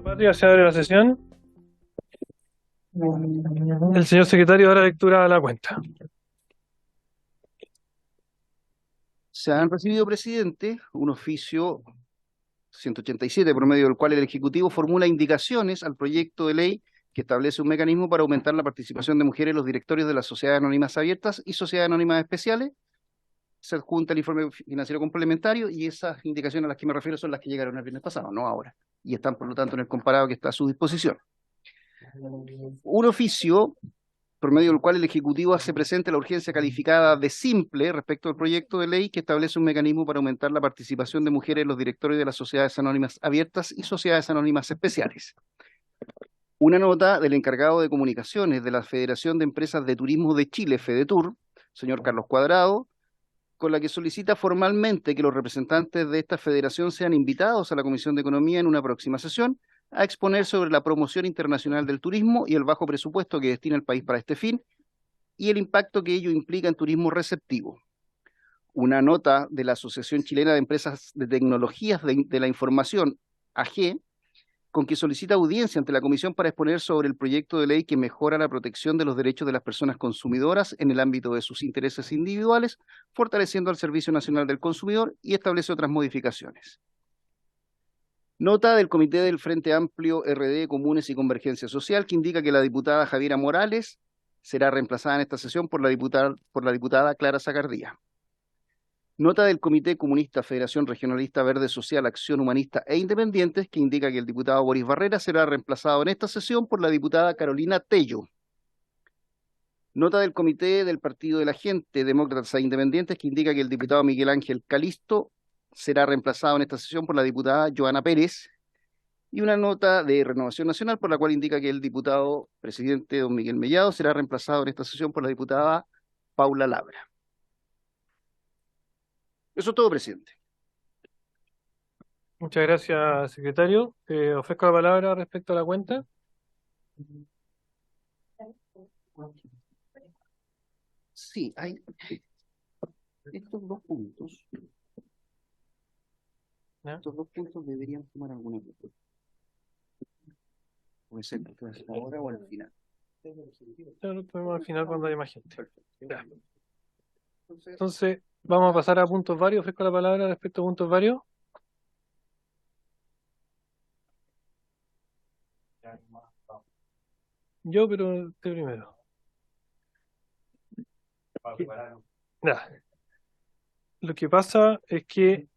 Patria, se abre la sesión. El señor secretario dará lectura a la cuenta. Se han recibido, presidente, un oficio 187, por medio del cual el Ejecutivo formula indicaciones al proyecto de ley que establece un mecanismo para aumentar la participación de mujeres en los directorios de las sociedades anónimas abiertas y sociedades anónimas especiales. Se adjunta el informe financiero complementario y esas indicaciones a las que me refiero son las que llegaron el viernes pasado, no ahora, y están por lo tanto en el comparado que está a su disposición. Un oficio por medio del cual el Ejecutivo hace presente la urgencia calificada de simple respecto al proyecto de ley que establece un mecanismo para aumentar la participación de mujeres en los directorios de las sociedades anónimas abiertas y sociedades anónimas especiales. Una nota del encargado de comunicaciones de la Federación de Empresas de Turismo de Chile, FEDETUR, señor Carlos Cuadrado, con la que solicita formalmente que los representantes de esta federación sean invitados a la Comisión de Economía en una próxima sesión a exponer sobre la promoción internacional del turismo y el bajo presupuesto que destina el país para este fin y el impacto que ello implica en turismo receptivo. Una nota de la Asociación Chilena de Empresas de Tecnologías de la Información, AG, con que solicita audiencia ante la Comisión para exponer sobre el proyecto de ley que mejora la protección de los derechos de las personas consumidoras en el ámbito de sus intereses individuales, fortaleciendo al Servicio Nacional del Consumidor y establece otras modificaciones. Nota del Comité del Frente Amplio RD, Comunes y Convergencia Social, que indica que la diputada Javiera Morales será reemplazada en esta sesión por la diputada Clara Zacardía. Nota del Comité Comunista Federación Regionalista Verde Social, Acción Humanista e Independientes, que indica que el diputado Boris Barrera será reemplazado en esta sesión por la diputada Carolina Tello. Nota del Comité del Partido de la Gente, Demócratas e Independientes, que indica que el diputado Miguel Ángel Calisto será reemplazado en esta sesión por la diputada Joana Pérez. Y una nota de Renovación Nacional, por la cual indica que el diputado presidente don Miguel Mellado será reemplazado en esta sesión por la diputada Paula Labra. Eso es todo, presidente. Muchas gracias, secretario. Ofrezco la palabra respecto a la cuenta. Sí, hay estos dos puntos. ¿Ya? Estos dos puntos deberían tomar alguna cosa. Puede ser ahora o al final. Ya lo ponemos al final cuando haya más gente. Ya. Entonces, vamos a pasar a puntos varios. Ofrezco la palabra respecto a puntos varios. Yo, pero usted primero. Ya. Lo que pasa es que,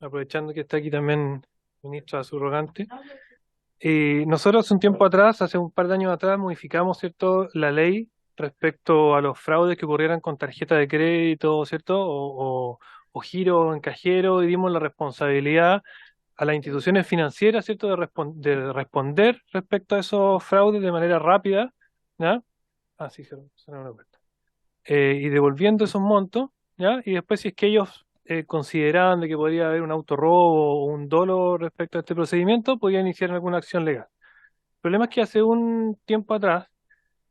aprovechando que está aquí también ministra subrogante, nosotros hace un tiempo atrás, hace un par de años atrás, modificamos, ¿cierto?, la ley respecto a los fraudes que ocurrieran con tarjeta de crédito, ¿cierto?, o giro en cajero, y dimos la responsabilidad a las instituciones financieras, ¿cierto?, de responder respecto a esos fraudes de manera rápida, ¿ya? Ah, sí, se me da cuenta. Y devolviendo esos montos, ¿ya? Y después, si es que ellos consideraban de que podría haber un autorrobo o un dolo respecto a este procedimiento, podían iniciar alguna acción legal. El problema es que hace un tiempo atrás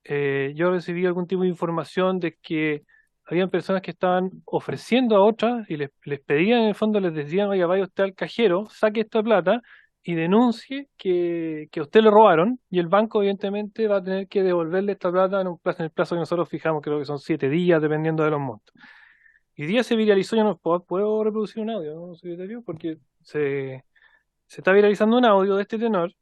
yo recibí algún tipo de información de que habían personas que estaban ofreciendo a otras y les pedían, en el fondo les decían: oiga, vaya usted al cajero, saque esta plata y denuncie que a usted le robaron, y el banco evidentemente va a tener que devolverle esta plata en el plazo que nosotros fijamos, creo que son 7 días, dependiendo de los montos. Y día se viralizó. Yo no puedo reproducir un audio, ¿no, secretario? Porque se está viralizando un audio de este tenor,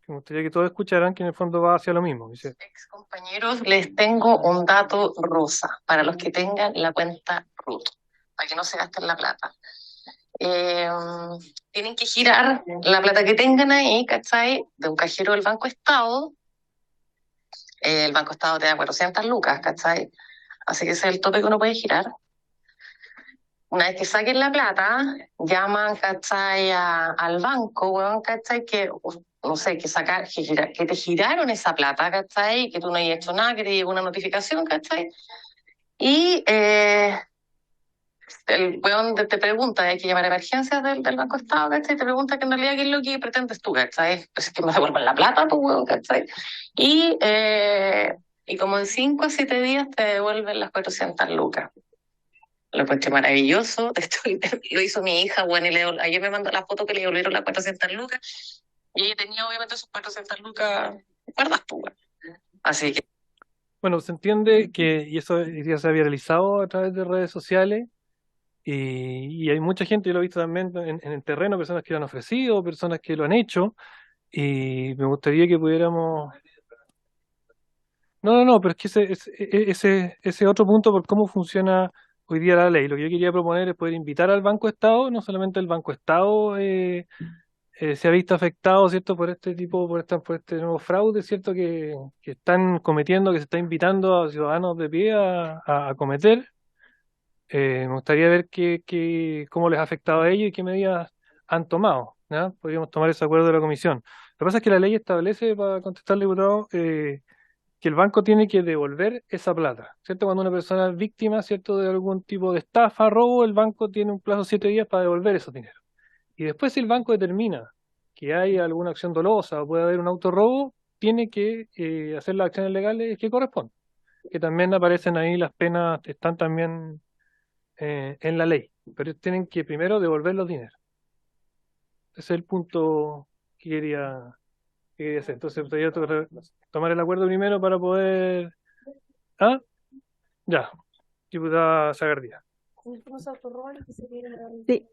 que me gustaría que todos escucharan, que en el fondo va hacia lo mismo. Dice: ex compañeros, les tengo un dato rosa para los que tengan la cuenta RUT, para que no se gasten la plata. Tienen que girar la plata que tengan ahí, ¿cachai?, de un cajero del Banco Estado. El Banco Estado te da 400 lucas, ¿cachai? Así que ese es el tope que uno puede girar. Una vez que saquen la plata, llaman, ¿cachai?, al banco, weón, ¿cachai?, que, no sé, que te giraron esa plata, ¿cachai?, que tú no hayas hecho nada, que te llegó una notificación, ¿cachai? Y el weón te pregunta, hay que llamar a emergencias del Banco Estado, ¿cachai? Te pregunta que en realidad qué es lo que pretendes tú, ¿cachai? Pues es que me devuelvan la plata, pues, weón, ¿cachai? Y, y como en 5 a 7 días te devuelven las 400 lucas. Lo encontré maravilloso. De hecho, lo hizo mi hija, bueno, ayer me mandó la foto que le devolvieron las 400 lucas. Y ella tenía obviamente sus 400 lucas guardadas, pues, weón. Así que Bueno, se entiende que, y eso ya se ha viralizado a través de redes sociales, y hay mucha gente, yo lo he visto también en el terreno, personas que lo han ofrecido, personas que lo han hecho, y me gustaría que pudiéramos... No, no, no, pero es que ese otro punto por cómo funciona hoy día la ley. Lo que yo quería proponer es poder invitar al Banco Estado, no solamente el Banco Estado se ha visto afectado, ¿cierto?, por este tipo, por este nuevo fraude, ¿cierto?, que están cometiendo, que se está invitando a ciudadanos de pie a cometer. Me gustaría ver cómo les ha afectado a ellos y qué medidas han tomado, ¿ya? Podríamos tomar ese acuerdo de la comisión. Lo que pasa es que la ley establece, para contestar al diputado, que el banco tiene que devolver esa plata, ¿cierto? Cuando una persona es víctima, ¿cierto?, de algún tipo de estafa, robo, el banco tiene un plazo de 7 días para devolver esos dinero. Y después, si el banco determina que hay alguna acción dolosa o puede haber un autorrobo, tiene que hacer las acciones legales que corresponden, que también aparecen ahí, las penas están también en la ley, pero ellos tienen que primero devolver los dineros. Ese es el punto que quería hacer. Entonces, me gustaría tomar el acuerdo primero para poder... Ah, ya, diputada Sagardía. Sí,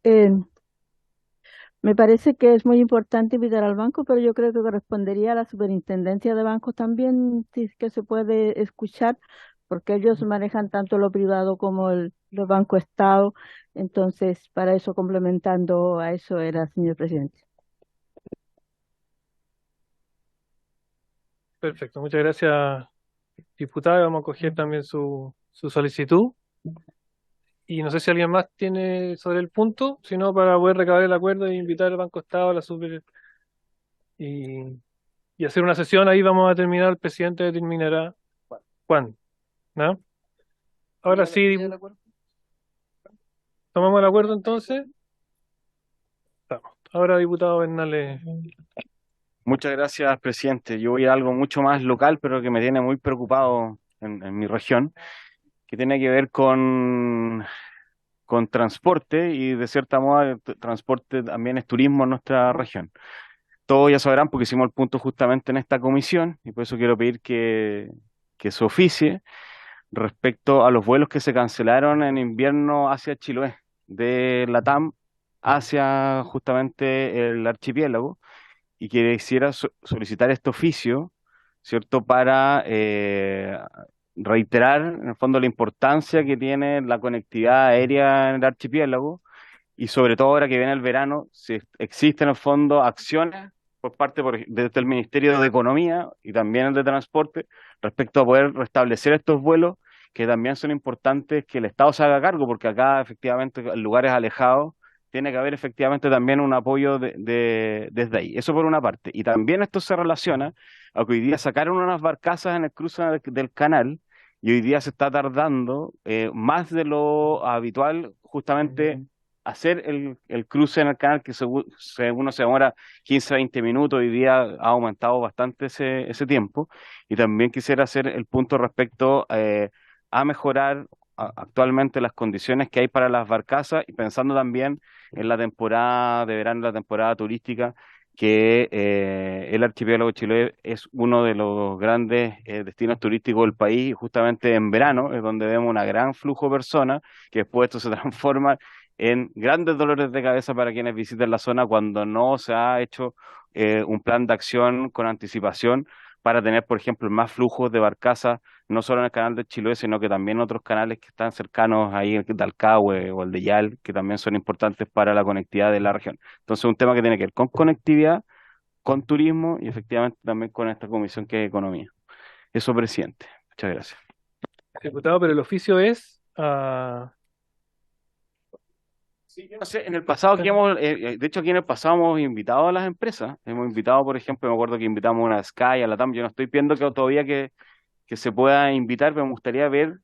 me parece que es muy importante invitar al banco, pero yo creo que correspondería a la superintendencia de bancos también, si es que se puede escuchar, porque ellos manejan tanto lo privado como los bancos Estado. Entonces, para eso, complementando a eso era, señor presidente. Perfecto, muchas gracias, diputada. Vamos a coger también su solicitud. Y no sé si alguien más tiene sobre el punto, sino para poder recabar el acuerdo e invitar al Banco Estado a la super y, y hacer una sesión. Ahí vamos a terminar, el presidente determinará cuándo, ¿no? Ahora sí, tomamos el acuerdo entonces. Estamos. Ahora, diputado Bernales. Muchas gracias, presidente. Yo voy a algo mucho más local, pero que me tiene muy preocupado en mi región, que tiene que ver con transporte y de cierta modo transporte también es turismo en nuestra región. Todos ya sabrán porque hicimos el punto justamente en esta comisión y por eso quiero pedir que se oficie respecto a los vuelos que se cancelaron en invierno hacia Chiloé, de Latam hacia justamente el archipiélago y que quisiera solicitar este oficio, ¿cierto? Para reiterar, en el fondo, la importancia que tiene la conectividad aérea en el archipiélago y sobre todo ahora que viene el verano, si existen en el fondo acciones por parte desde el Ministerio de Economía y también el de Transporte respecto a poder restablecer estos vuelos que también son importantes que el Estado se haga cargo, porque acá efectivamente en lugares alejados tiene que haber efectivamente también un apoyo desde ahí. Eso por una parte. Y también esto se relaciona a que hoy día sacaron unas barcazas en el cruce del canal y hoy día se está tardando más de lo habitual justamente hacer el cruce en el canal, que según uno se demora 15 a 20 minutos, hoy día ha aumentado bastante ese tiempo. Y también quisiera hacer el punto respecto a mejorar actualmente las condiciones que hay para las barcazas y pensando también en la temporada de verano, la temporada turística, que el archipiélago de Chiloé es uno de los grandes destinos turísticos del país y justamente en verano es donde vemos un gran flujo de personas que después esto se transforma en grandes dolores de cabeza para quienes visiten la zona cuando no se ha hecho un plan de acción con anticipación para tener, por ejemplo, más flujos de barcazas, no solo en el canal de Chiloé, sino que también otros canales que están cercanos ahí, el de Alcahue o el de Yal, que también son importantes para la conectividad de la región. Entonces, un tema que tiene que ver con conectividad, con turismo y efectivamente también con esta comisión que es economía. Eso, presidente. Muchas gracias. Diputado, pero el oficio es... Sí, yo no sé, en el pasado de hecho aquí en el pasado hemos invitado a las empresas, hemos invitado, por ejemplo, me acuerdo que invitamos a una Sky, a la TAM, yo no estoy pidiendo que todavía que se pueda invitar, pero me gustaría ver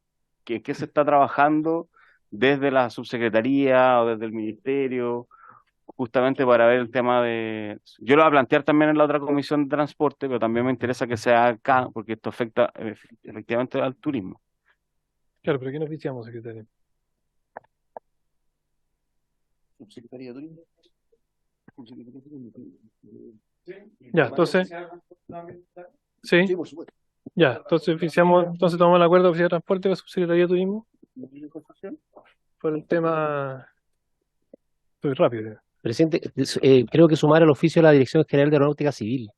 qué se está trabajando desde la subsecretaría o desde el ministerio, justamente para ver el tema de... Yo lo voy a plantear también en la otra comisión de transporte, pero también me interesa que sea acá, porque esto afecta efectivamente al turismo. Claro, pero ¿qué nos oficiamos, secretario? Subsecretaría de Turismo. Subsecretaría de Turismo. Ya, entonces, sí, Sí, por supuesto. ya, entonces entonces tomamos el acuerdo de oficina de transporte con la subsecretaría de turismo por el tema. Estoy rápido. Presidente, creo que sumar al oficio a la Dirección General de Aeronáutica Civil,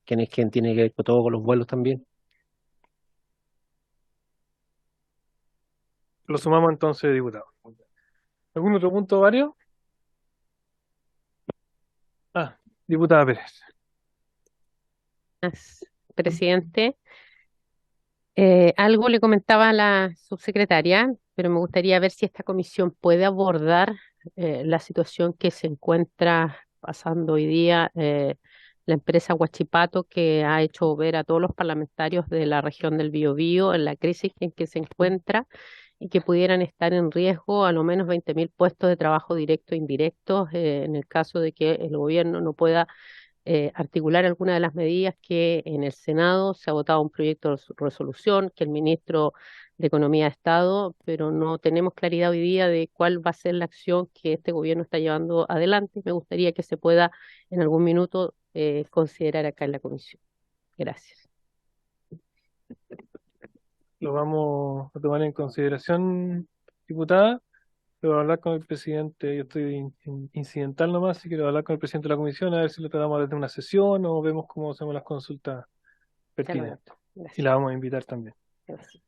quien tiene que ver con todo con los vuelos también. Lo sumamos entonces, diputado. ¿Algún otro punto, varios? Ah, diputada Pérez. Gracias, presidente. Algo le comentaba a la subsecretaria, pero me gustaría ver si esta comisión puede abordar la situación que se encuentra pasando hoy día la empresa Huachipato, que ha hecho ver a todos los parlamentarios de la región del Biobío en la crisis en que se encuentra y que pudieran estar en riesgo a lo menos 20.000 puestos de trabajo directos e indirectos en el caso de que el gobierno no pueda articular alguna de las medidas que en el Senado se ha votado un proyecto de resolución, que el ministro de Economía ha estado, pero no tenemos claridad hoy día de cuál va a ser la acción que este gobierno está llevando adelante. Me gustaría que se pueda en algún minuto considerar acá en la comisión. Gracias. Lo vamos a tomar en consideración, diputada. Pero hablar con el presidente, yo estoy incidental nomás, si quiero hablar con el presidente de la comisión, a ver si lo tratamos desde una sesión o vemos cómo hacemos las consultas pertinentes. Y Gracias. la vamos a invitar también. Gracias.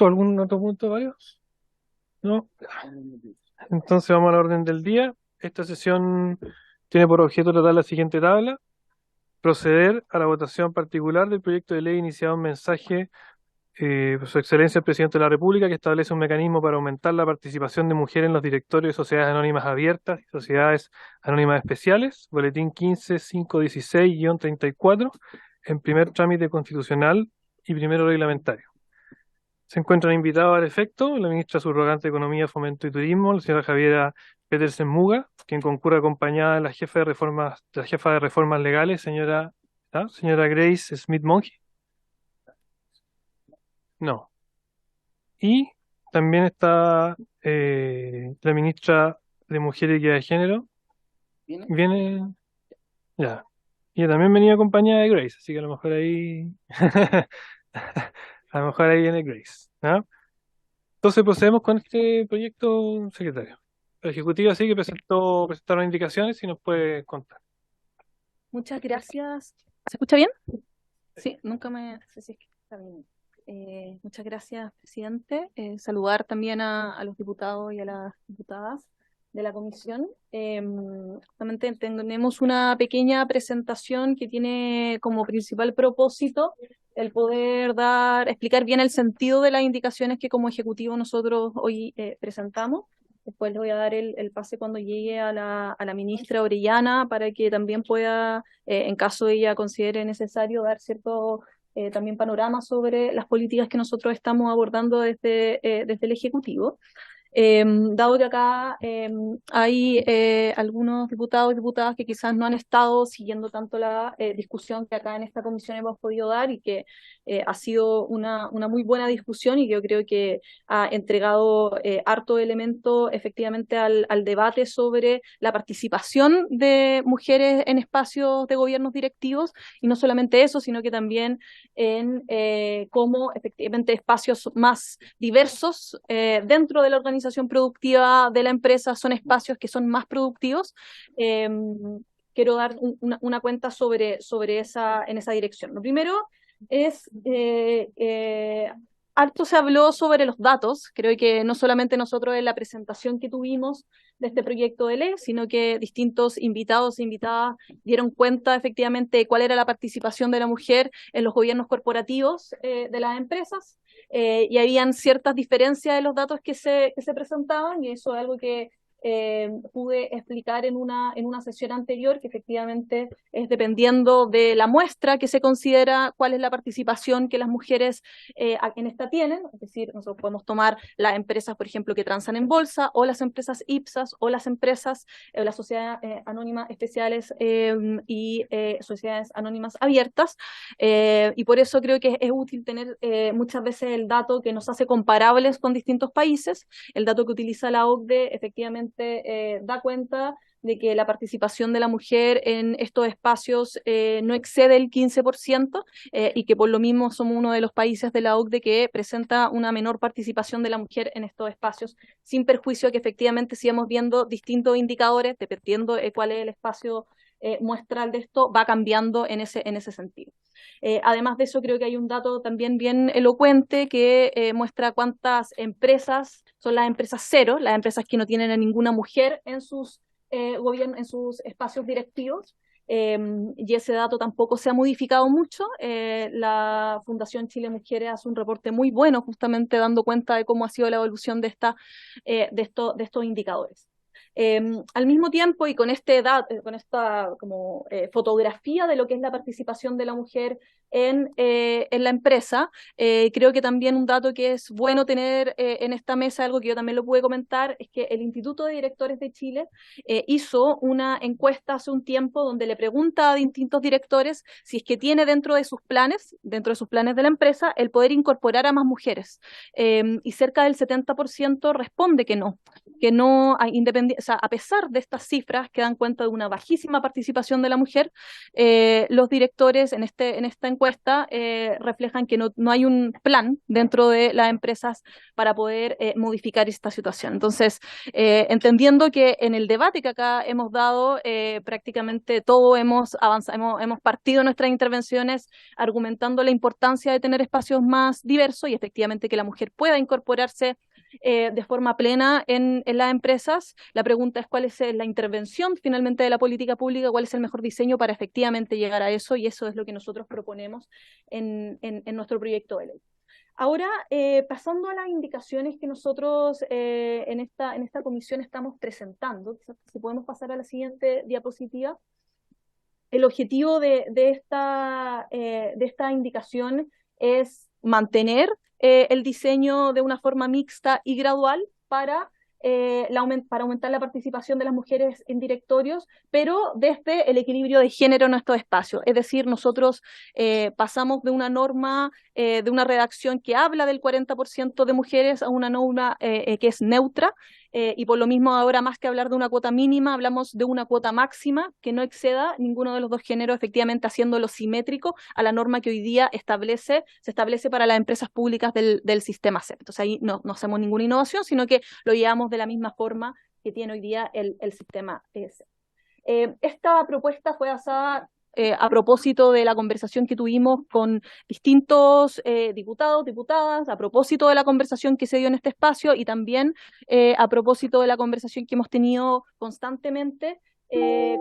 ¿Algún otro punto, varios? ¿No? Entonces vamos a la orden del día. Esta sesión tiene por objeto tratar la siguiente tabla: proceder a la votación particular del proyecto de ley iniciado en mensaje por Su Excelencia el Presidente de la República, que establece un mecanismo para aumentar la participación de mujeres en los directorios de sociedades anónimas abiertas y sociedades anónimas especiales, boletín 15.516-34, en primer trámite constitucional y primero reglamentario. Se encuentran invitados al efecto la ministra subrogante de Economía, Fomento y Turismo, la señora Javiera Petersen Muga, quien concurre acompañada de la jefa de reformas legales, señora Grace Smith Monge. No. Y también está la ministra de Mujer y Equidad de Género. ¿Viene? Viene. Ya. Y también venía acompañada de Grace, así que a lo mejor ahí. A lo mejor ahí viene Grace. ¿Ah? Entonces procedemos con este proyecto, secretario. La ejecutiva sí que presentaron indicaciones y nos puede contar. Muchas gracias. ¿Se escucha bien? Sí, nunca me sé si es que está bien. Muchas gracias, presidente. Saludar también a los diputados y a las diputadas de la comisión. Justamente tenemos una pequeña presentación que tiene como principal propósito el poder explicar bien el sentido de las indicaciones que como ejecutivo nosotros hoy presentamos. Después le voy a dar el pase cuando llegue a la ministra Orellana para que también pueda, en caso ella considere necesario, dar cierto también panorama sobre las políticas que nosotros estamos abordando desde el Ejecutivo. Dado que acá hay algunos diputados y diputadas que quizás no han estado siguiendo tanto la discusión que acá en esta comisión hemos podido dar y que ha sido una muy buena discusión y que yo creo que ha entregado harto elemento efectivamente al debate sobre la participación de mujeres en espacios de gobiernos directivos y no solamente eso, sino que también en cómo efectivamente espacios más diversos dentro de la organización productiva de la empresa son espacios que son más productivos. Quiero dar una cuenta sobre en esa dirección. Lo primero es harto se habló sobre los datos. Creo que no solamente nosotros en la presentación que tuvimos de este proyecto de ley, sino que distintos invitados e invitadas dieron cuenta efectivamente de cuál era la participación de la mujer en los gobiernos corporativos de las empresas. Y habían ciertas diferencias en los datos que se presentaban, y eso es algo que pude explicar en una sesión anterior, que efectivamente es dependiendo de la muestra que se considera cuál es la participación que las mujeres en esta tienen, es decir, nosotros podemos tomar las empresas, por ejemplo, que transan en bolsa, o las empresas IPSAS, o las empresas, las sociedades anónimas especiales y sociedades anónimas abiertas, y por eso creo que es útil tener muchas veces el dato que nos hace comparables con distintos países. El dato que utiliza la OCDE efectivamente da cuenta de que la participación de la mujer en estos espacios no excede el 15%, y que por lo mismo somos uno de los países de la OCDE que presenta una menor participación de la mujer en estos espacios, sin perjuicio que efectivamente sigamos viendo distintos indicadores, dependiendo de cuál es el espacio muestral de esto, va cambiando en ese sentido. Además de eso, creo que hay un dato también bien elocuente que muestra cuántas empresas son las empresas cero, las empresas que no tienen a ninguna mujer en sus en sus espacios directivos, y ese dato tampoco se ha modificado mucho. La Fundación Chile Mujeres hace un reporte muy bueno justamente dando cuenta de cómo ha sido la evolución de estos indicadores. Al mismo tiempo, y con esta como fotografía de lo que es la participación de la mujer en la empresa, creo que también un dato que es bueno tener en esta mesa, algo que yo también lo pude comentar, es que el Instituto de Directores de Chile hizo una encuesta hace un tiempo donde le pregunta a distintos directores si es que tiene dentro de sus planes de la empresa, el poder incorporar a más mujeres. Y cerca del 70% responde que no, o sea, a pesar de estas cifras que dan cuenta de una bajísima participación de la mujer, los directores en esta encuesta reflejan que no hay un plan dentro de las empresas para poder modificar esta situación. Entonces, entendiendo que en el debate que acá hemos dado, prácticamente todo hemos avanzado, hemos partido nuestras intervenciones argumentando la importancia de tener espacios más diversos y efectivamente que la mujer pueda incorporarse de forma plena en las empresas. La pregunta es cuál es la intervención finalmente de la política pública, cuál es el mejor diseño para efectivamente llegar a eso, y eso es lo que nosotros proponemos en nuestro proyecto de ley. Ahora, pasando a las indicaciones que nosotros en esta comisión estamos presentando, quizás si podemos pasar a la siguiente diapositiva. El objetivo de esta indicación es mantener el diseño de una forma mixta y gradual para aumentar la participación de las mujeres en directorios, pero desde el equilibrio de género en nuestros espacios. Es decir, nosotros pasamos de una norma, de una redacción que habla del 40% de mujeres a una norma que es neutra, y por lo mismo ahora, más que hablar de una cuota mínima, hablamos de una cuota máxima que no exceda ninguno de los dos géneros, efectivamente haciéndolo simétrico a la norma que hoy día se establece para las empresas públicas del sistema CEP. Entonces ahí no hacemos ninguna innovación, sino que lo llevamos de la misma forma que tiene hoy día el sistema CEP. Esta propuesta fue basada a propósito de la conversación que tuvimos con distintos diputados, diputadas, a propósito de la conversación que se dio en este espacio y también a propósito de la conversación que hemos tenido constantemente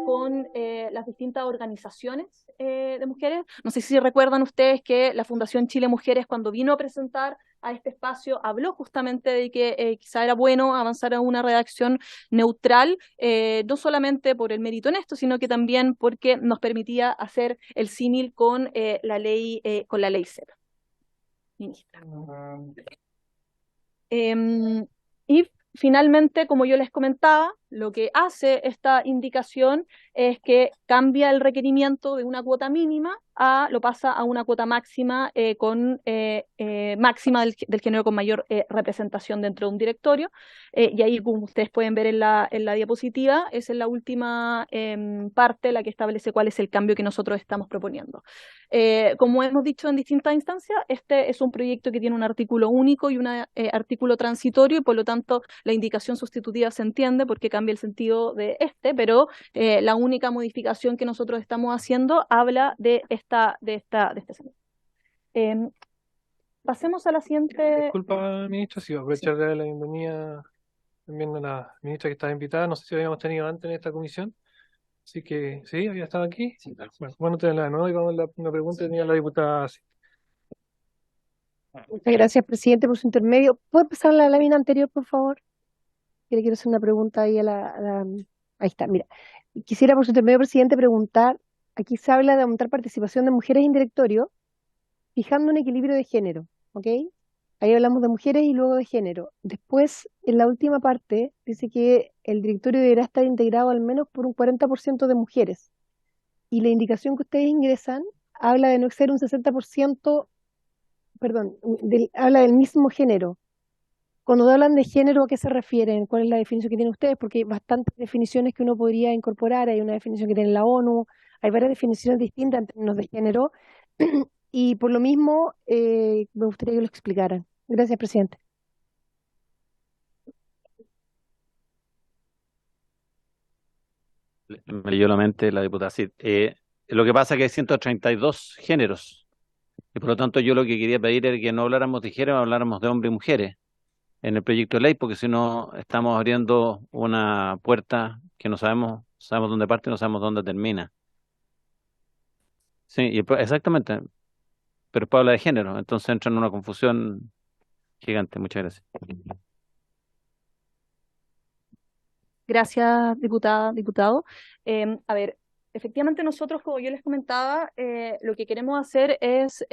con las distintas organizaciones de mujeres. No sé si recuerdan ustedes que la Fundación Chile Mujeres, cuando vino a presentar a este espacio, habló justamente de que quizá era bueno avanzar a una redacción neutral, no solamente por el mérito en esto, sino que también porque nos permitía hacer el símil con la ley CEP. Ministra. Y finalmente, como yo les comentaba, lo que hace esta indicación es que cambia el requerimiento de una cuota mínima lo pasa a una cuota máxima máxima del género con mayor representación dentro de un directorio, y ahí, como ustedes pueden ver en la diapositiva, esa es la última parte, la que establece cuál es el cambio que nosotros estamos proponiendo. Como hemos dicho en distintas instancias, este es un proyecto que tiene un artículo único y un artículo transitorio, y por lo tanto la indicación sustitutiva se entiende porque cambia el sentido de pero la única modificación que nosotros estamos haciendo habla de este sentido. Pasemos a la siguiente. Disculpa, ministra, si voy a aprovechar de darle la bienvenida también a la ministra que estaba invitada. No sé si lo habíamos tenido antes en esta comisión. Así que, ¿sí? ¿Había estado aquí? Sí, claro. Bueno, tenerla de nuevo y vamos a una pregunta que tenía la diputada. Sí. Muchas gracias, presidente, por su intermedio. ¿Puede pasar la lámina anterior, por favor? que le quiero hacer una pregunta ahí ahí está, mira. Quisiera, por su intermedio, presidente, preguntar, aquí se habla de aumentar participación de mujeres en directorio, fijando un equilibrio de género, ¿ok? Ahí hablamos de mujeres y luego de género. Después, en la última parte, dice que el directorio deberá estar integrado al menos por un 40% de mujeres. Y la indicación que ustedes ingresan habla de no exceder un 60%, perdón, habla del mismo género. Cuando hablan de género, ¿a qué se refieren? ¿Cuál es la definición que tienen ustedes? Porque hay bastantes definiciones que uno podría incorporar. Hay una definición que tiene la ONU, hay varias definiciones distintas en términos de género. Y por lo mismo, me gustaría que lo explicaran. Gracias, presidente. Me leyó la mente la diputada Cid. Lo que pasa es que hay 132 géneros, y por lo tanto yo lo que quería pedir era que no habláramos de género, habláramos de hombres y mujeres en el proyecto de ley, porque si no estamos abriendo una puerta que no sabemos dónde parte y no sabemos dónde termina. Sí, exactamente, pero después habla de género, entonces entra en una confusión gigante. Muchas gracias. Gracias, diputada, diputado. A ver, efectivamente nosotros, como yo les comentaba, lo que queremos hacer es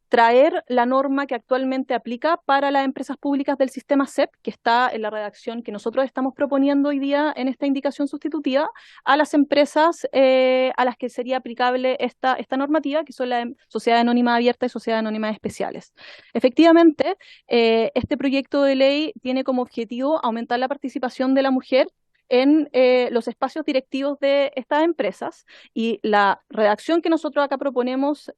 traer la norma que actualmente aplica para las empresas públicas del sistema CEP, que está en la redacción que nosotros estamos proponiendo hoy día en esta indicación sustitutiva, a las empresas a las que sería aplicable esta normativa, que son la Sociedad Anónima Abierta y Sociedad Anónima Especiales. Efectivamente, este proyecto de ley tiene como objetivo aumentar la participación de la mujer en los espacios directivos de estas empresas, y la redacción que nosotros acá proponemos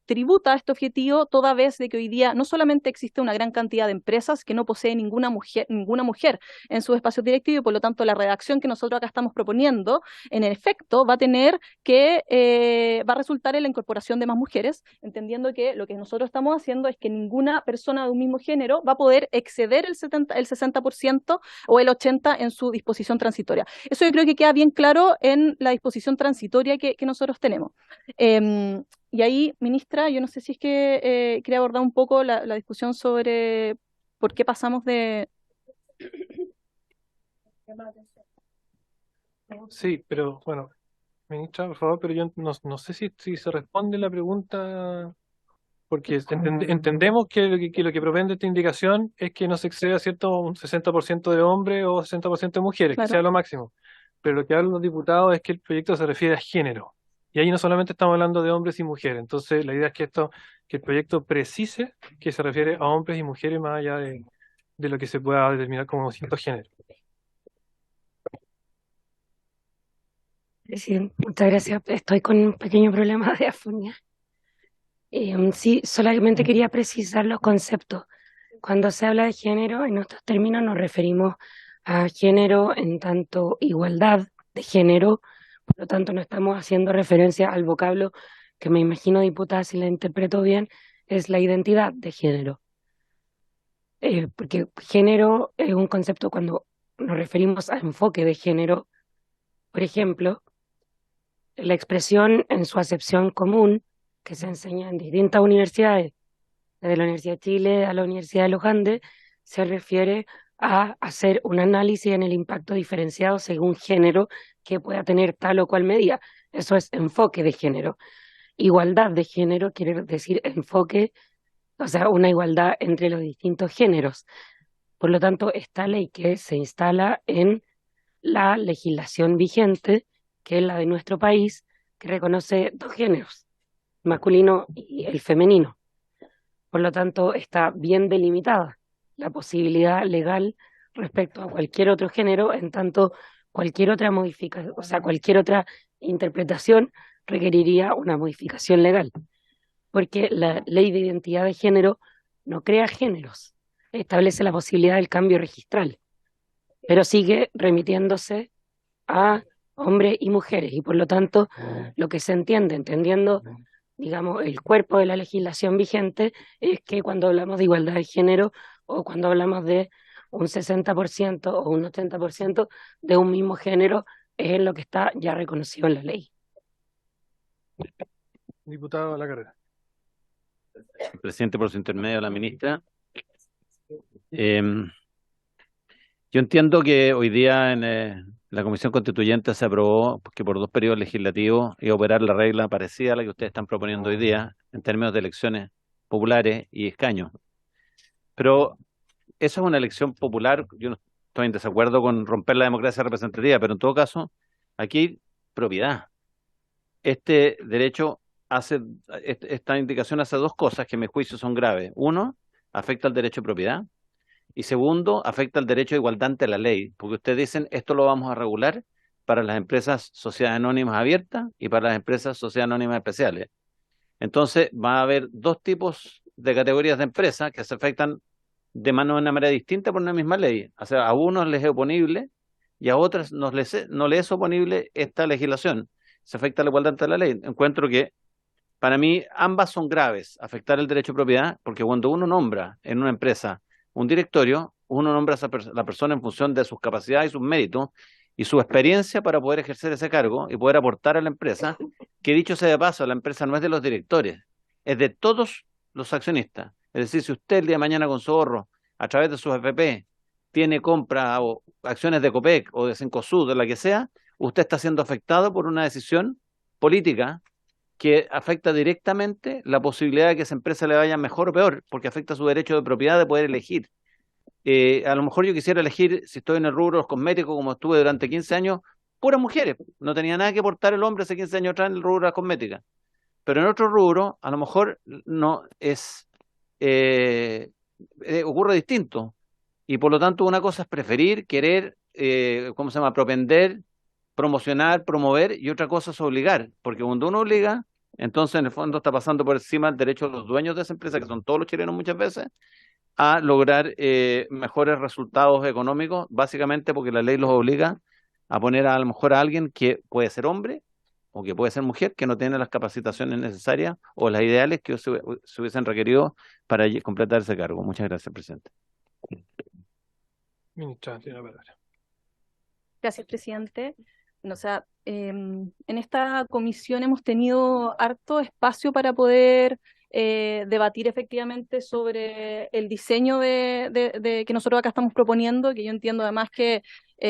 tributa a este objetivo, toda vez de que hoy día no solamente existe una gran cantidad de empresas que no poseen ninguna mujer en sus espacios directivos, y por lo tanto la redacción que nosotros acá estamos proponiendo, en efecto, va a tener que, va a resultar en la incorporación de más mujeres, entendiendo que lo que nosotros estamos haciendo es que ninguna persona de un mismo género va a poder exceder el 60% o el 80% en su disposición transitoria. Eso yo creo que queda bien claro en la disposición transitoria que nosotros tenemos. Y ahí, ministra, yo no sé si es que quería abordar un poco la discusión sobre por qué pasamos de... Sí, pero bueno, ministra, por favor, pero yo no sé si se responde la pregunta, porque entendemos que lo que propende esta indicación es que no se exceda, ¿cierto?, un 60% de hombres o 60% de mujeres, que Claro. sea lo máximo. Pero lo que hablan los diputados es que el proyecto se refiere a género. Y ahí no solamente estamos hablando de hombres y mujeres. Entonces, la idea es que el proyecto precise que se refiere a hombres y mujeres más allá de lo que se pueda determinar como cierto género. Sí, muchas gracias. Estoy con un pequeño problema de afonía. Sí, solamente quería precisar los conceptos. Cuando se habla de género, en estos términos nos referimos a género en tanto igualdad de género, por lo tanto no estamos haciendo referencia al vocablo que me imagino, diputada, si la interpreto bien, es la identidad de género. Porque género es un concepto cuando nos referimos a enfoque de género. Por ejemplo, la expresión en su acepción común, que se enseña en distintas universidades, desde la Universidad de Chile a la Universidad de los Andes, se refiere a hacer un análisis en el impacto diferenciado según género que pueda tener tal o cual medida. Eso es enfoque de género. Igualdad de género quiere decir enfoque, o sea, una igualdad entre los distintos géneros. Por lo tanto, esta ley que se instala en la legislación vigente, que es la de nuestro país, que reconoce dos géneros, masculino y el femenino. Por lo tanto, está bien delimitada la posibilidad legal respecto a cualquier otro género, en tanto cualquier otra modificación, o sea, cualquier otra interpretación requeriría una modificación legal, porque la ley de identidad de género no crea géneros, establece la posibilidad del cambio registral, pero sigue remitiéndose a hombres y mujeres, y por lo tanto lo que se entiende, entendiendo, digamos, el cuerpo de la legislación vigente, es que cuando hablamos de igualdad de género o cuando hablamos de un 60% o un 80% de un mismo género, es lo que está ya reconocido en la ley. Diputado La Carrera. Presidente, por su intermedio, a la ministra. Yo entiendo que hoy día en la Comisión Constituyente se aprobó que por 2 periodos legislativos iba a operar la regla parecida a la que ustedes están proponiendo hoy día en términos de elecciones populares y escaños. Pero eso es una elección popular. Yo no estoy en desacuerdo con romper la democracia representativa, pero en todo caso, aquí hay propiedad. Este derecho esta indicación hace 2 cosas que a mi juicio son graves. Uno, afecta al derecho de propiedad. Y segundo, afecta al derecho de igualdad ante la ley, porque ustedes dicen esto lo vamos a regular para las empresas sociedades anónimas abiertas y para las empresas sociedades anónimas especiales. Entonces va a haber 2 tipos de categorías de empresas que se afectan de una manera distinta por una misma ley. O sea, a unos les es oponible y a otros no les es oponible esta legislación. Se afecta la igualdad ante la ley. Encuentro que para mí ambas son graves, afectar el derecho de propiedad, porque cuando uno nombra en una empresa un directorio, uno nombra a la persona en función de sus capacidades y sus méritos y su experiencia para poder ejercer ese cargo y poder aportar a la empresa, que dicho sea de paso, la empresa no es de los directores, es de todos los accionistas. Es decir, si usted el día de mañana con su ahorro, a través de sus FP, tiene compra o acciones de Copec o de Cencosud, de la que sea, usted está siendo afectado por una decisión política que afecta directamente la posibilidad de que esa empresa le vaya mejor o peor, porque afecta su derecho de propiedad de poder elegir. A lo mejor yo quisiera elegir, si estoy en el rubro de los cosméticos, como estuve durante 15 años, puras mujeres. No tenía nada que aportar el hombre hace 15 años atrás en el rubro de las cosméticas. Pero en otro rubro, a lo mejor no es ocurre distinto. Y por lo tanto, una cosa es preferir, querer, ¿cómo se llama? Propender, promocionar, promover, y otra cosa es obligar. Porque cuando uno obliga, entonces en el fondo está pasando por encima el derecho de los dueños de esa empresa, que son todos los chilenos muchas veces, a lograr mejores resultados económicos, básicamente porque la ley los obliga a poner a lo mejor a alguien que puede ser hombre o que puede ser mujer, que no tiene las capacitaciones necesarias o las ideales que se hubiesen requerido para completar ese cargo. Muchas gracias, presidente. Ministra, tiene la palabra. Gracias, presidente. O sea, en esta comisión hemos tenido harto espacio para poder debatir efectivamente sobre el diseño de que nosotros acá estamos proponiendo, que yo entiendo además que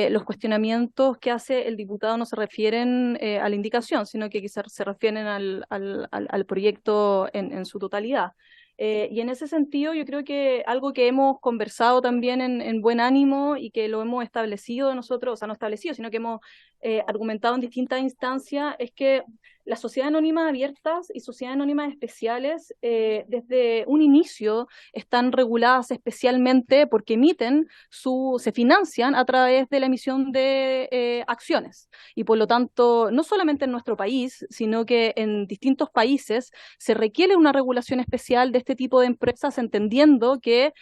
los cuestionamientos que hace el diputado no se refieren a la indicación, sino que quizás se refieren al proyecto en su totalidad. Y en ese sentido yo creo que algo que hemos conversado también en buen ánimo y que lo hemos establecido nosotros, o sea, no establecido, sino que hemos argumentado en distintas instancias, es que las sociedades anónimas abiertas y sociedades anónimas especiales desde un inicio están reguladas especialmente porque se financian a través de la emisión de acciones. Y por lo tanto, no solamente en nuestro país, sino que en distintos países se requiere una regulación especial de este tipo de empresas, entendiendo que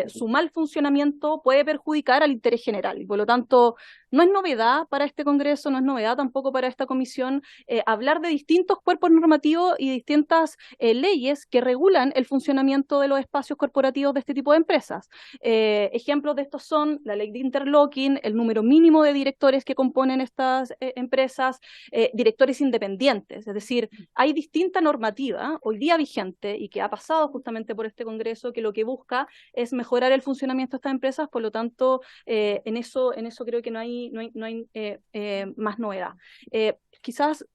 su mal funcionamiento puede perjudicar al interés general. Y por lo tanto, no es novedad para este Congreso, no es novedad tampoco para esta comisión hablar de distintos cuerpos normativos y distintas leyes que regulan el funcionamiento de los espacios corporativos de este tipo de empresas. Ejemplos de estos son la ley de interlocking, el número mínimo de directores que componen estas empresas, directores independientes. Es decir, hay distinta normativa hoy día vigente y que ha pasado justamente por este Congreso que lo que busca es mejorar el funcionamiento de estas empresas. Por lo tanto, en eso creo que no hay más novedad. Quizás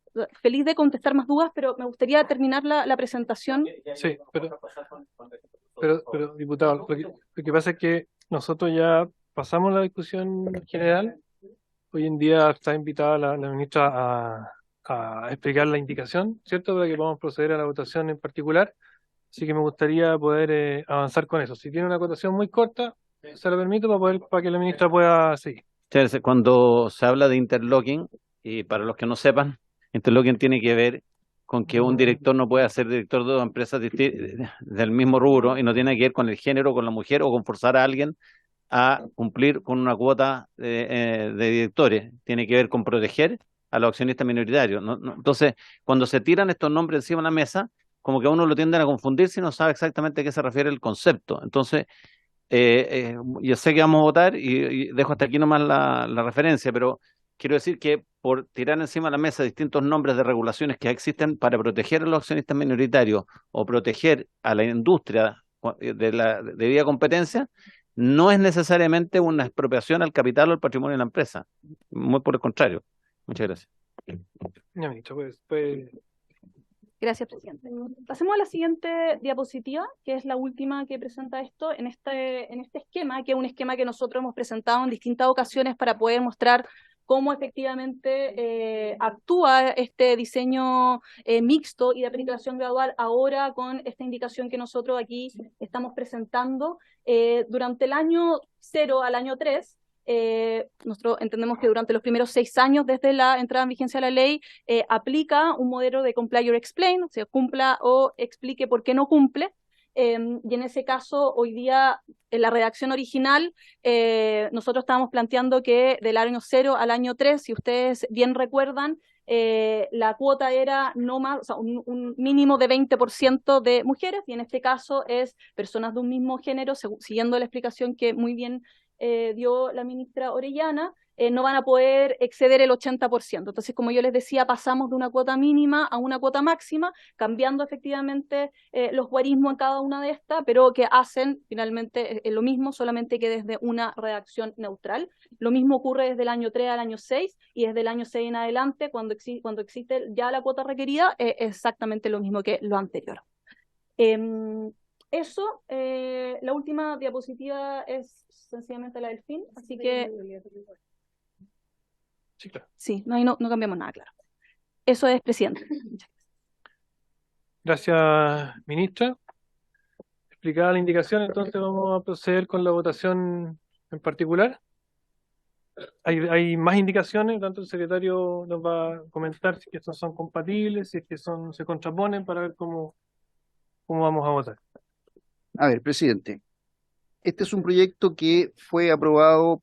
feliz de contestar más dudas, pero me gustaría terminar la presentación. Sí, pero diputado, lo que pasa es que nosotros ya pasamos la discusión general. Hoy en día está invitada la ministra a explicar la indicación, ¿cierto? Para que podamos proceder a la votación en particular. Así que me gustaría poder avanzar con eso. Si tiene una acotación muy corta, se lo permito para que la ministra pueda seguir. Cuando se habla de interlocking, y para los que no sepan, interlocking tiene que ver con que un director no puede ser director de 2 empresas del mismo rubro y no tiene que ver con el género, con la mujer o con forzar a alguien a cumplir con una cuota de directores. Tiene que ver con proteger a los accionistas minoritarios. Entonces, cuando se tiran estos nombres encima de la mesa, como que a uno lo tienden a confundir si no sabe exactamente a qué se refiere el concepto. Entonces, yo sé que vamos a votar y dejo hasta aquí nomás la referencia, pero quiero decir que por tirar encima de la mesa distintos nombres de regulaciones que existen para proteger a los accionistas minoritarios o proteger a la industria de debida competencia, no es necesariamente una expropiación al capital o al patrimonio de la empresa. Muy por el contrario. Muchas gracias. Ya, ministro, pues, Gracias, presidente. Pasemos a la siguiente diapositiva, que es la última que presenta esto en este esquema, que es un esquema que nosotros hemos presentado en distintas ocasiones para poder mostrar cómo efectivamente actúa este diseño mixto y de aplicación gradual ahora con esta indicación que nosotros aquí estamos presentando. Durante el año 0 al año 3, nosotros entendemos que durante los primeros 6 años desde la entrada en vigencia de la ley aplica un modelo de comply or explain, o sea, cumpla o explique por qué no cumple. Y en ese caso, hoy día, en la redacción original, nosotros estábamos planteando que del año 0 al año 3, si ustedes bien recuerdan, la cuota era no más, o sea, un mínimo de 20% de mujeres, y en este caso es personas de un mismo género, siguiendo la explicación que muy bien dio la ministra Orellana, no van a poder exceder el 80%. Entonces, como yo les decía, pasamos de una cuota mínima a una cuota máxima, cambiando efectivamente los guarismos en cada una de estas, pero que hacen finalmente lo mismo, solamente que desde una redacción neutral. Lo mismo ocurre desde el año 3 al año 6, y desde el año 6 en adelante, cuando existe ya la cuota requerida, es exactamente lo mismo que lo anterior. Eso, la última diapositiva es sencillamente la del fin, así que sí, claro. sí, no cambiamos nada, claro. Eso es, presidente. Gracias, ministra. Explicada la indicación, entonces vamos a proceder con la votación en particular. Hay más indicaciones, tanto el secretario nos va a comentar si estos son compatibles, si es que se contraponen, para ver cómo vamos a votar. A ver, presidente, este es un proyecto que fue aprobado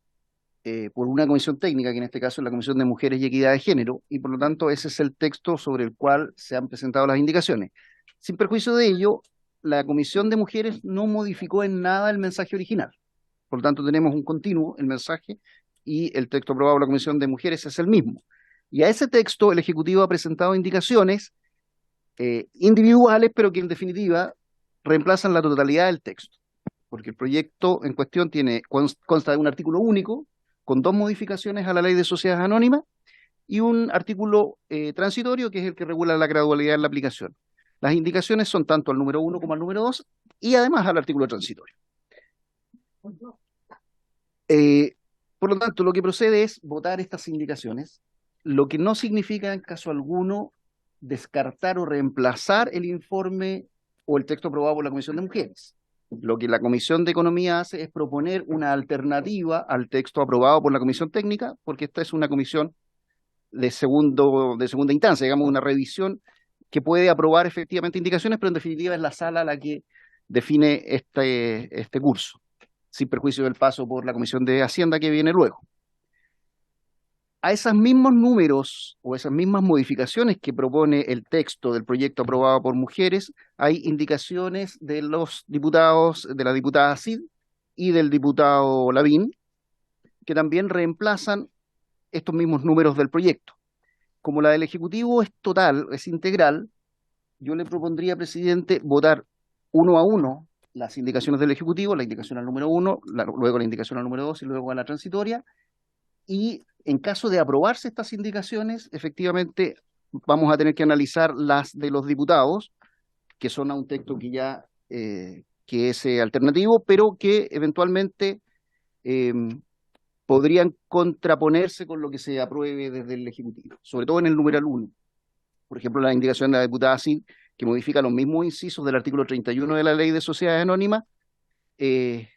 por una comisión técnica, que en este caso es la Comisión de Mujeres y Equidad de Género, y por lo tanto ese es el texto sobre el cual se han presentado las indicaciones. Sin perjuicio de ello, la Comisión de Mujeres no modificó en nada el mensaje original. Por lo tanto, tenemos un continuo, el mensaje, y el texto aprobado por la Comisión de Mujeres es el mismo. Y a ese texto el Ejecutivo ha presentado indicaciones individuales, pero que en definitiva reemplazan la totalidad del texto, porque el proyecto en cuestión consta de un artículo único, con 2 modificaciones a la Ley de Sociedades Anónimas, y un artículo transitorio, que es el que regula la gradualidad en la aplicación. Las indicaciones son tanto al número 1 como al número 2, y además al artículo transitorio. Por lo tanto, lo que procede es votar estas indicaciones, lo que no significa en caso alguno descartar o reemplazar el informe o el texto aprobado por la Comisión de Mujeres. Lo que la Comisión de Economía hace es proponer una alternativa al texto aprobado por la Comisión Técnica, porque esta es una comisión de segunda instancia, digamos, una revisión que puede aprobar efectivamente indicaciones, pero en definitiva es la sala la que define este curso, sin perjuicio del paso por la Comisión de Hacienda que viene luego. A esos mismos números o esas mismas modificaciones que propone el texto del proyecto aprobado por mujeres, hay indicaciones de los diputados, de la diputada Cid y del diputado Lavín, que también reemplazan estos mismos números del proyecto. Como la del Ejecutivo es total, es integral, yo le propondría, presidente, votar 1 a 1 las indicaciones del Ejecutivo, la indicación al número 1, luego la indicación al número 2 y luego a la transitoria, y en caso de aprobarse estas indicaciones, efectivamente vamos a tener que analizar las de los diputados, que son a un texto que ya que es alternativo, pero que eventualmente podrían contraponerse con lo que se apruebe desde el Ejecutivo, sobre todo en el numeral 1. Por ejemplo, la indicación de la diputada Cid, que modifica los mismos incisos del artículo 31 de la Ley de Sociedades Anónimas. Si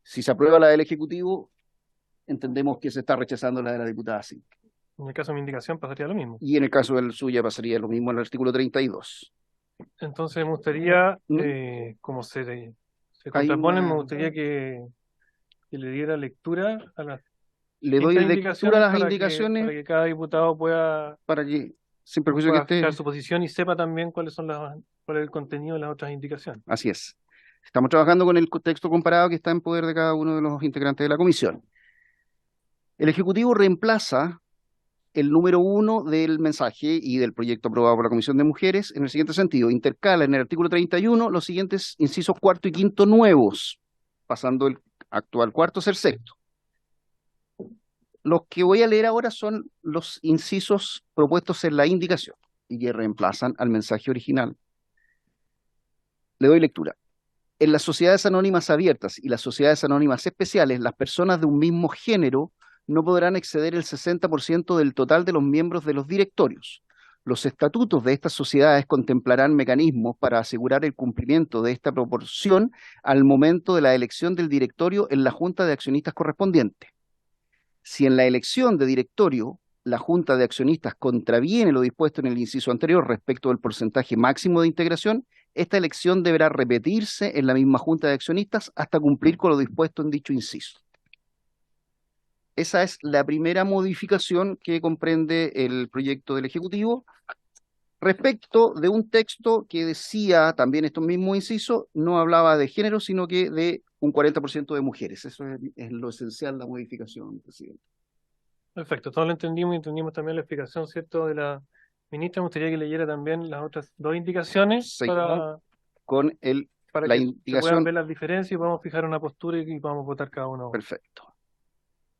se aprueba la del Ejecutivo, entendemos que se está rechazando la de la diputada Cid. En el caso de mi indicación pasaría lo mismo. Y en el caso del suya pasaría lo mismo en el artículo 32. Entonces me gustaría, como se contraponen, me gustaría que le diera lectura a las Le doy lectura a las indicaciones para que cada diputado pueda, sin perjuicio que esté, fijar su posición y sepa también cuál es el contenido de las otras indicaciones. Así es. Estamos trabajando con el texto comparado que está en poder de cada uno de los integrantes de la comisión. El Ejecutivo reemplaza el número 1 del mensaje y del proyecto aprobado por la Comisión de Mujeres en el siguiente sentido: intercala en el artículo 31 los siguientes incisos 4 y 5 nuevos, pasando actual cuarto, ser sexto. Los que voy a leer ahora son los incisos propuestos en la indicación y que reemplazan al mensaje original. Le doy lectura. En las sociedades anónimas abiertas y las sociedades anónimas especiales, las personas de un mismo género no podrán exceder el 60% del total de los miembros de los directorios. Los estatutos de estas sociedades contemplarán mecanismos para asegurar el cumplimiento de esta proporción al momento de la elección del directorio en la junta de accionistas correspondiente. Si en la elección de directorio la junta de accionistas contraviene lo dispuesto en el inciso anterior respecto del porcentaje máximo de integración, esta elección deberá repetirse en la misma junta de accionistas hasta cumplir con lo dispuesto en dicho inciso. Esa es la primera modificación que comprende el proyecto del Ejecutivo. Respecto de un texto que decía también estos mismos incisos, no hablaba de género, sino que de un 40% de mujeres. Eso es lo esencial, la modificación, presidente. Perfecto, todos lo entendimos y entendimos también la explicación, ¿cierto?, de la ministra. Me gustaría que leyera también las otras dos indicaciones Seguimos con para la que se puedan indicación. ver las diferencias y podamos fijar una postura y podamos votar cada uno. Perfecto.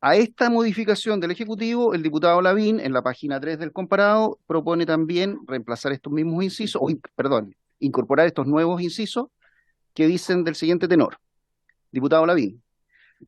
A esta modificación del Ejecutivo, el diputado Lavín, en la página 3 del comparado, propone también reemplazar estos mismos incisos, incorporar estos nuevos incisos que dicen del siguiente tenor. Diputado Lavín,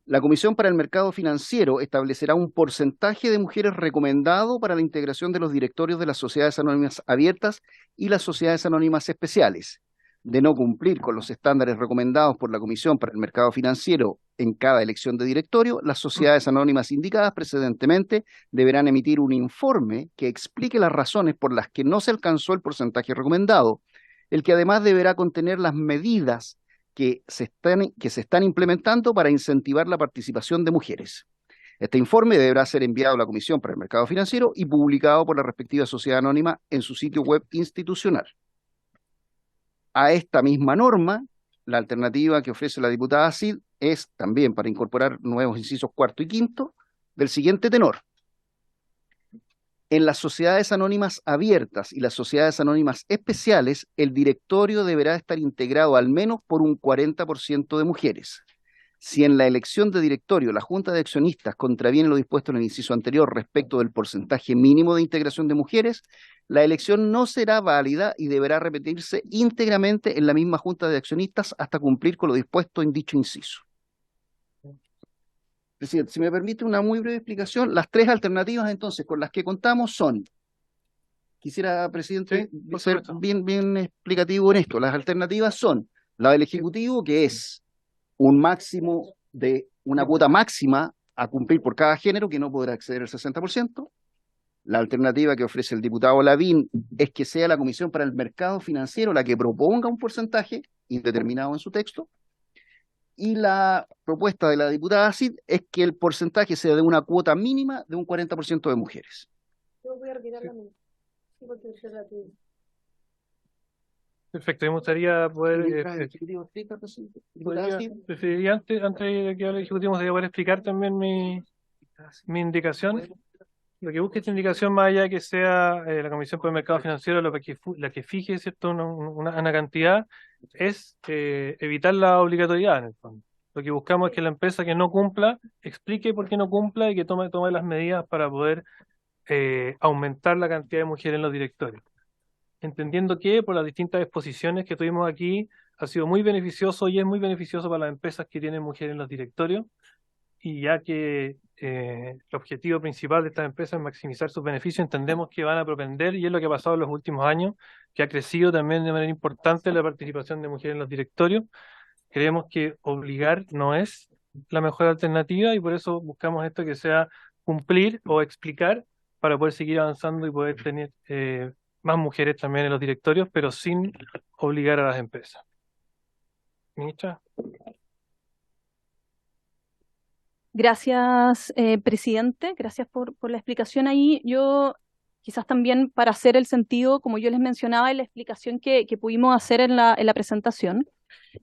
la Comisión para el Mercado Financiero establecerá un porcentaje de mujeres recomendado para la integración de los directorios de las sociedades anónimas abiertas y las sociedades anónimas especiales. De no cumplir con los estándares recomendados por la Comisión para el Mercado Financiero en cada elección de directorio, las sociedades anónimas indicadas precedentemente deberán emitir un informe que explique las razones por las que no se alcanzó el porcentaje recomendado, el que además deberá contener las medidas que se están implementando para incentivar la participación de mujeres. Este informe deberá ser enviado a la Comisión para el Mercado Financiero y publicado por la respectiva sociedad anónima en su sitio web institucional. A esta misma norma, la alternativa que ofrece la diputada Cid es también para incorporar nuevos incisos cuarto y quinto del siguiente tenor. En las sociedades anónimas abiertas y las sociedades anónimas especiales, el directorio deberá estar integrado al menos por un 40% de mujeres. Si en la elección de directorio la Junta de Accionistas contraviene lo dispuesto en el inciso anterior respecto del porcentaje mínimo de integración de mujeres, la elección no será válida y deberá repetirse íntegramente en la misma Junta de Accionistas hasta cumplir con lo dispuesto en dicho inciso. Presidente, si me permite una muy breve explicación, las tres alternativas entonces con las que contamos son, quisiera, presidente, ser bien explicativo en esto, las alternativas son la del Ejecutivo, que es un máximo de una cuota máxima a cumplir por cada género que no podrá exceder el 60%. La alternativa que ofrece el diputado Lavín es que sea la Comisión para el Mercado Financiero la que proponga un porcentaje indeterminado en su texto. Y la propuesta de la diputada Cid es que el porcentaje sea de una cuota mínima de un 40% de mujeres. Yo voy a retirar la mía. Sí, porque es relativo. Perfecto, me gustaría poder... preferiría antes de que hable el Ejecutivo, me gustaría poder explicar también mi indicación. Lo que busca esta indicación, más allá de que sea la Comisión por el Mercado Financiero la que fije, ¿cierto?, una cantidad, es evitar la obligatoriedad en el fondo. Lo que buscamos es que la empresa que no cumpla explique por qué no cumpla y que tome las medidas para poder aumentar la cantidad de mujeres en los directorios. Entendiendo que por las distintas exposiciones que tuvimos aquí ha sido muy beneficioso y es muy beneficioso para las empresas que tienen mujeres en los directorios, y ya que el objetivo principal de estas empresas es maximizar sus beneficios, entendemos que van a propender, y es lo que ha pasado en los últimos años, que ha crecido también de manera importante la participación de mujeres en los directorios. Creemos que obligar no es la mejor alternativa y por eso buscamos esto, que sea cumplir o explicar para poder seguir avanzando y poder tener más mujeres también en los directorios, pero sin obligar a las empresas. Ministra. Gracias, presidente. Gracias por la explicación ahí. Yo quizás también para hacer el sentido, como yo les mencionaba en la explicación que pudimos hacer en la presentación,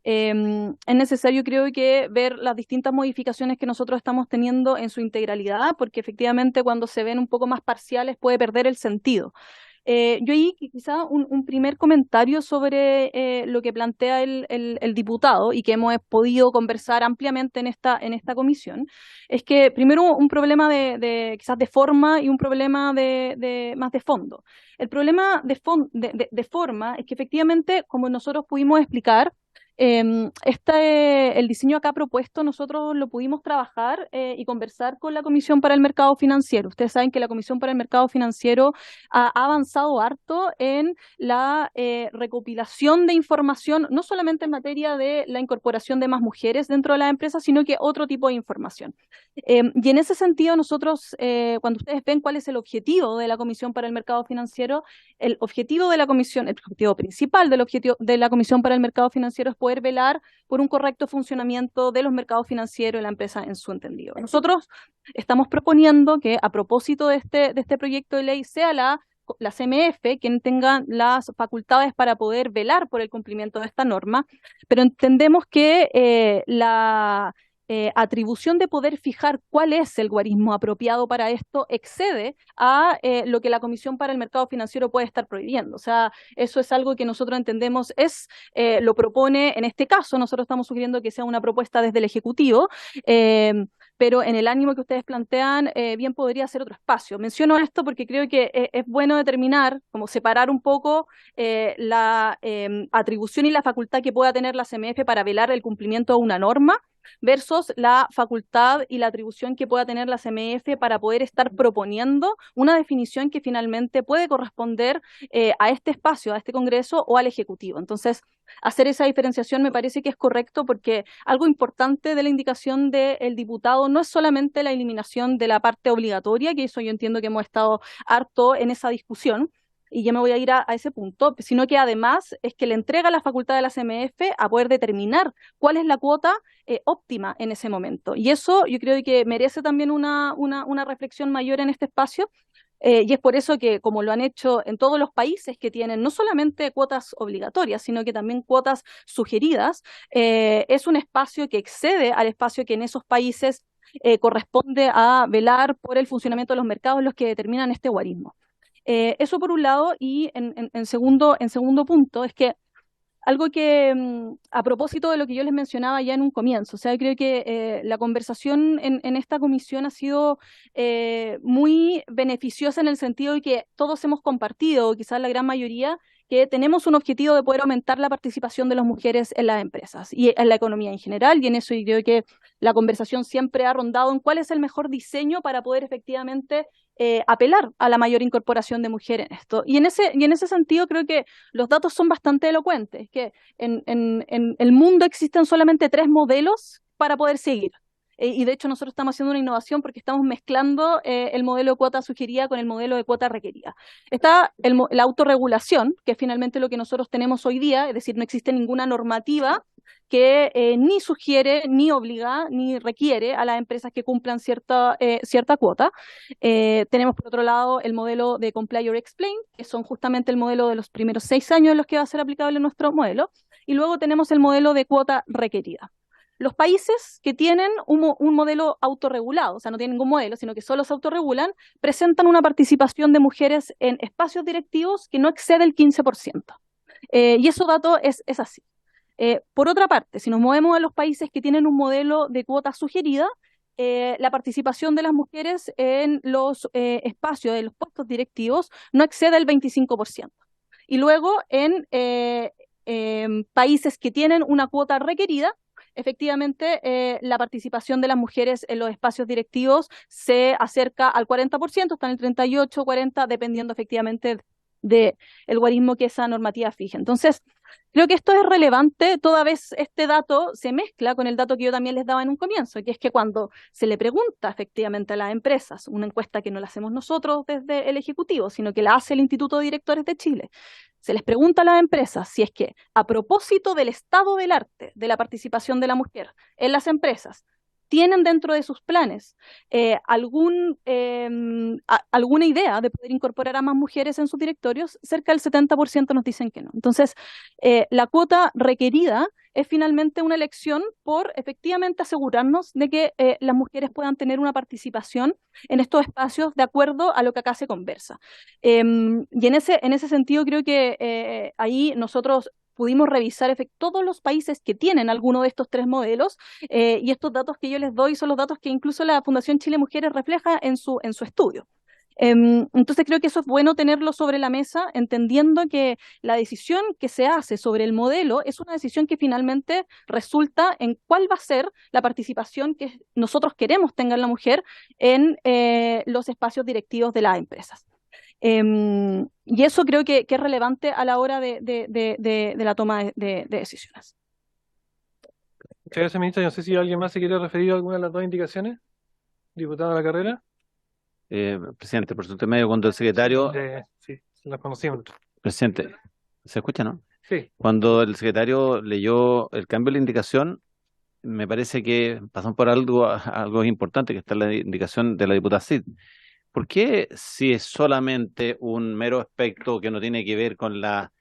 es necesario, creo que, ver las distintas modificaciones que nosotros estamos teniendo en su integralidad, porque efectivamente cuando se ven un poco más parciales puede perder el sentido. Yo ahí quizá un primer comentario sobre lo que plantea el diputado y que hemos podido conversar ampliamente en esta comisión, es que primero un problema quizás de forma y un problema más de fondo. El problema de forma es que efectivamente, como nosotros pudimos explicar, el diseño acá propuesto nosotros lo pudimos trabajar y conversar con la Comisión para el Mercado Financiero. Ustedes saben que la Comisión para el Mercado Financiero ha avanzado harto en la recopilación de información, no solamente en materia de la incorporación de más mujeres dentro de las empresas, sino que otro tipo de información. Y en ese sentido nosotros, cuando ustedes ven cuál es el objetivo de la Comisión para el Mercado Financiero, el objetivo de la comisión, el objetivo principal de la Comisión para el Mercado Financiero es poder velar por un correcto funcionamiento de los mercados financieros de la empresa en su entendido. Nosotros estamos proponiendo que a propósito de este proyecto de ley sea la CMF quien tenga las facultades para poder velar por el cumplimiento de esta norma, pero entendemos que la atribución de poder fijar cuál es el guarismo apropiado para esto excede a lo que la Comisión para el Mercado Financiero puede estar prohibiendo. O sea, eso es algo que nosotros entendemos lo propone, en este caso, nosotros estamos sugiriendo que sea una propuesta desde el Ejecutivo, pero en el ánimo que ustedes plantean, bien podría ser otro espacio. Menciono esto porque creo que es bueno determinar, como separar un poco la atribución y la facultad que pueda tener la CMF para velar el cumplimiento de una norma, versus la facultad y la atribución que pueda tener la CMF para poder estar proponiendo una definición que finalmente puede corresponder a este espacio, a este Congreso o al Ejecutivo. Entonces, hacer esa diferenciación me parece que es correcto porque algo importante de la indicación del diputado no es solamente la eliminación de la parte obligatoria, que eso yo entiendo que hemos estado harto en esa discusión, y ya me voy a ir a ese punto, sino que además es que le entrega la facultad de la CMF a poder determinar cuál es la cuota óptima en ese momento. Y eso yo creo que merece también una reflexión mayor en este espacio, y es por eso que, como lo han hecho en todos los países que tienen no solamente cuotas obligatorias, sino que también cuotas sugeridas, es un espacio que excede al espacio que en esos países corresponde a velar por el funcionamiento de los mercados, los que determinan este guarismo. Eso por un lado, y en segundo punto es que algo que, a propósito de lo que yo les mencionaba ya en un comienzo, o sea, creo que la conversación en esta comisión ha sido muy beneficiosa en el sentido de que todos hemos compartido, o quizás la gran mayoría, que tenemos un objetivo de poder aumentar la participación de las mujeres en las empresas y en la economía en general, y en eso yo creo que la conversación siempre ha rondado en cuál es el mejor diseño para poder efectivamente apelar a la mayor incorporación de mujeres en esto. Y en ese sentido creo que los datos son bastante elocuentes, que en el mundo existen solamente 3 modelos para poder seguir. Y de hecho nosotros estamos haciendo una innovación porque estamos mezclando el modelo de cuota sugerida con el modelo de cuota requerida. Está la autorregulación, que es finalmente lo que nosotros tenemos hoy día, es decir, no existe ninguna normativa que ni sugiere, ni obliga, ni requiere a las empresas que cumplan cierta cuota. Tenemos por otro lado el modelo de Comply or Explain, que son justamente el modelo de los primeros 6 años en los que va a ser aplicable nuestro modelo, y luego tenemos el modelo de cuota requerida. Los países que tienen un modelo autorregulado, o sea, no tienen ningún modelo, sino que solo se autorregulan, presentan una participación de mujeres en espacios directivos que no excede el 15%. Y ese dato es así. Por otra parte, si nos movemos a los países que tienen un modelo de cuota sugerida, la participación de las mujeres en los espacios de los puestos directivos no excede el 25%. Y luego en países que tienen una cuota requerida, efectivamente la participación de las mujeres en los espacios directivos se acerca al 40%, está en el 38, 40, dependiendo efectivamente del guarismo que esa normativa fija. Entonces, creo que esto es relevante toda vez este dato se mezcla con el dato que yo también les daba en un comienzo, que es que cuando se le pregunta efectivamente a las empresas, una encuesta que no la hacemos nosotros desde el Ejecutivo, sino que la hace el Instituto de Directores de Chile, se les pregunta a las empresas si es que, a propósito del estado del arte de la participación de la mujer en las empresas, tienen dentro de sus planes alguna idea de poder incorporar a más mujeres en sus directorios, cerca del 70% nos dicen que no. Entonces, la cuota requerida es finalmente una elección por efectivamente asegurarnos de que las mujeres puedan tener una participación en estos espacios de acuerdo a lo que acá se conversa. Y en ese sentido creo que ahí nosotros pudimos revisar todos los países que tienen alguno de estos tres modelos, y estos datos que yo les doy son los datos que incluso la Fundación Chile Mujeres refleja en su estudio. Entonces creo que eso es bueno tenerlo sobre la mesa, entendiendo que la decisión que se hace sobre el modelo es una decisión que finalmente resulta en cuál va a ser la participación que nosotros queremos tenga la mujer en los espacios directivos de las empresas. Y eso creo que es relevante a la hora de la toma de decisiones. Muchas gracias, ministra. No sé si alguien más se quiere referir a alguna de las dos indicaciones. Diputada de la carrera. Presidente, por su intermedio, cuando el secretario, Sí, las conocimos. presidente, ¿se escucha, no? Sí. Cuando el secretario leyó el cambio de la indicación, me parece que pasó por algo importante, que está en la indicación de la diputada Cid. ¿Por qué, si es solamente un mero aspecto que no tiene que ver con la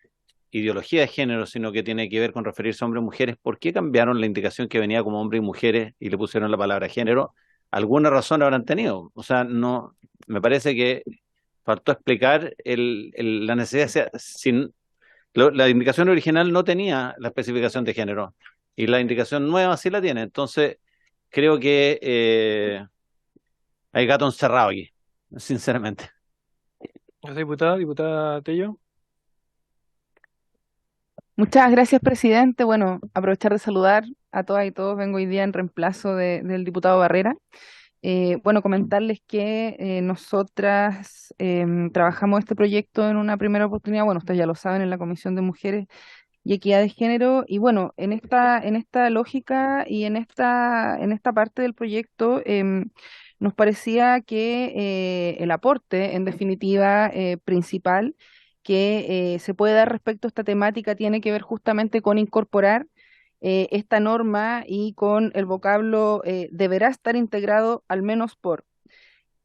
ideología de género, sino que tiene que ver con referirse a hombres y mujeres, por qué cambiaron la indicación que venía como hombres y mujeres y le pusieron la palabra género? ¿Alguna razón habrán tenido? O sea, no, me parece que faltó explicar la necesidad. La indicación original no tenía la especificación de género y la indicación nueva sí la tiene. Entonces, creo que hay gato encerrado aquí, sinceramente. Gracias, diputada Tello. Muchas gracias, presidente. Bueno, aprovechar de saludar a todas y todos. Vengo hoy día en reemplazo del diputado Barrera. Bueno, comentarles que nosotras trabajamos este proyecto en una primera oportunidad, bueno, ustedes ya lo saben, en la Comisión de Mujeres y Equidad de Género, y bueno, en esta lógica y en esta parte del proyecto nos parecía que el aporte, en definitiva, principal que se puede dar respecto a esta temática tiene que ver justamente con incorporar esta norma y con el vocablo deberá estar integrado al menos por.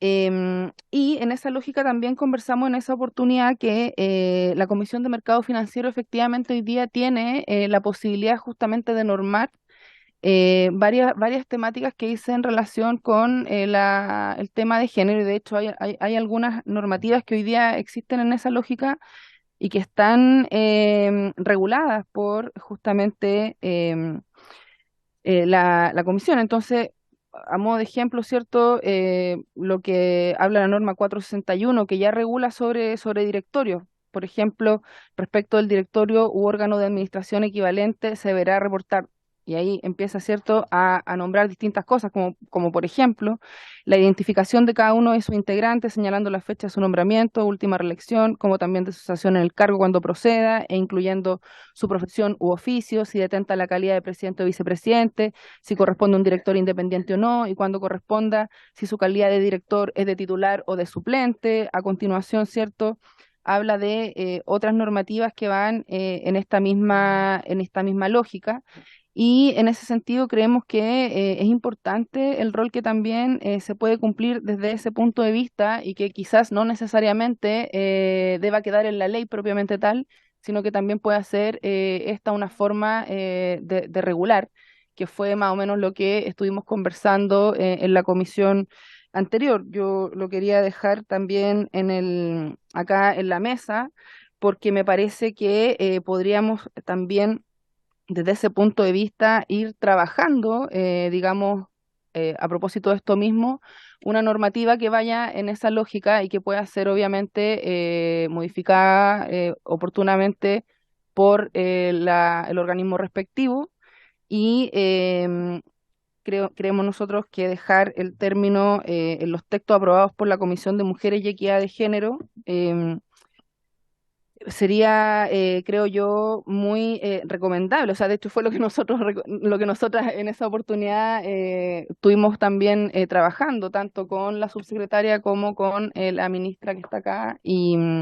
Y en esa lógica también conversamos en esa oportunidad que la Comisión de Mercado Financiero efectivamente hoy día tiene la posibilidad justamente de normar varias temáticas que hice en relación con el tema de género, y de hecho hay algunas normativas que hoy día existen en esa lógica y que están reguladas por justamente la comisión. Entonces, a modo de ejemplo, ¿cierto? Lo que habla la norma 461, que ya regula sobre directorios. Por ejemplo, respecto del directorio u órgano de administración equivalente, se deberá reportar. Y ahí empieza, ¿cierto?, a nombrar distintas cosas, como por ejemplo, la identificación de cada uno de sus integrantes, señalando la fecha de su nombramiento, última reelección, como también de su cesación en el cargo cuando proceda, e incluyendo su profesión u oficio, si detenta la calidad de presidente o vicepresidente, si corresponde a un director independiente o no, y cuando corresponda, si su calidad de director es de titular o de suplente. A continuación, ¿cierto?, habla de otras normativas que van en esta misma lógica. Y en ese sentido creemos que es importante el rol que también se puede cumplir desde ese punto de vista, y que quizás no necesariamente deba quedar en la ley propiamente tal, sino que también puede ser esta una forma de regular, que fue más o menos lo que estuvimos conversando en la comisión anterior. Yo lo quería dejar también acá en la mesa, porque me parece que podríamos también desde ese punto de vista ir trabajando, digamos, a propósito de esto mismo, una normativa que vaya en esa lógica y que pueda ser obviamente modificada oportunamente por el organismo respectivo. Y creemos nosotros que dejar el término en los textos aprobados por la Comisión de Mujeres y Equidad de Género sería, creo yo, muy recomendable. O sea, de hecho fue lo que nosotras en esa oportunidad estuvimos también trabajando, tanto con la subsecretaria como con la ministra que está acá. Y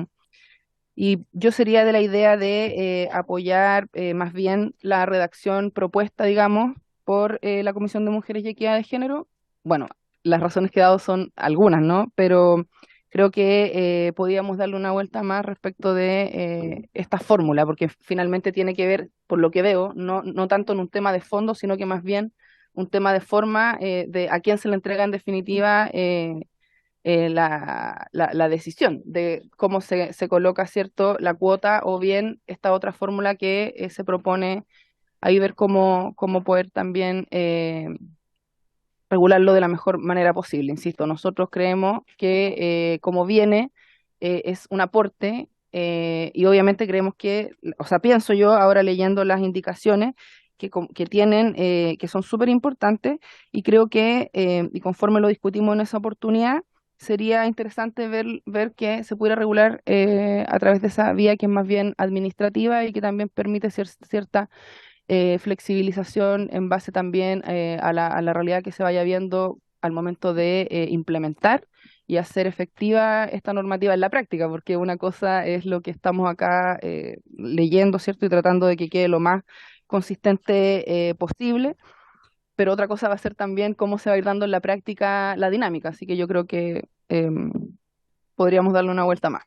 yo sería de la idea de apoyar más bien la redacción propuesta, digamos, por la Comisión de Mujeres y Equidad de Género. Bueno, las razones que he dado son algunas, ¿no? Pero creo que podíamos darle una vuelta más respecto de esta fórmula, porque finalmente tiene que ver, por lo que veo, no tanto en un tema de fondo, sino que más bien un tema de forma de a quién se le entrega en definitiva la decisión de cómo se coloca, ¿cierto?, la cuota, o bien esta otra fórmula que se propone ahí, ver cómo poder también regularlo de la mejor manera posible. Insisto, nosotros creemos que como viene es un aporte, y obviamente creemos que, o sea, pienso yo ahora leyendo las indicaciones que tienen, que son súper importantes, y creo que, y conforme lo discutimos en esa oportunidad, sería interesante ver que se pudiera regular a través de esa vía que es más bien administrativa y que también permite cierta flexibilización en base también a la realidad que se vaya viendo al momento de implementar y hacer efectiva esta normativa en la práctica, porque una cosa es lo que estamos acá leyendo, ¿cierto? Y tratando de que quede lo más consistente posible, pero otra cosa va a ser también cómo se va a ir dando en la práctica la dinámica, así que yo creo que podríamos darle una vuelta más.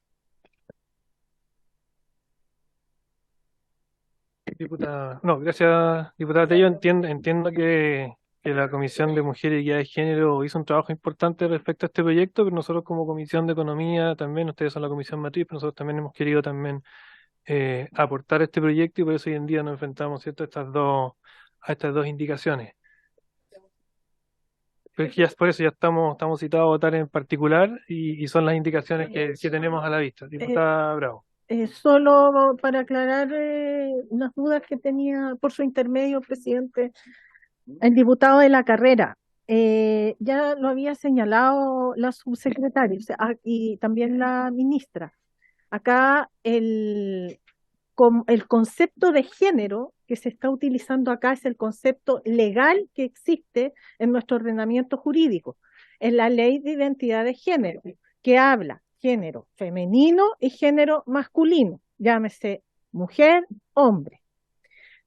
Gracias, diputada Tello. Entiendo que la Comisión de Mujeres y Equidad de Género hizo un trabajo importante respecto a este proyecto, pero nosotros como Comisión de Economía también, ustedes son la Comisión Matriz, pero nosotros también hemos querido también aportar este proyecto, y por eso hoy en día nos enfrentamos, ¿cierto?, a estas dos indicaciones. Pero es que por eso ya estamos citados a votar en particular, y son las indicaciones que tenemos a la vista. Diputada Bravo. Solo para aclarar unas dudas que tenía por su intermedio, presidente, el diputado de la carrera. Ya lo había señalado la subsecretaria, o sea, y también la ministra. Acá el concepto de género que se está utilizando acá es el concepto legal que existe en nuestro ordenamiento jurídico, en la Ley de Identidad de Género, que habla género femenino y género masculino, llámese mujer, hombre.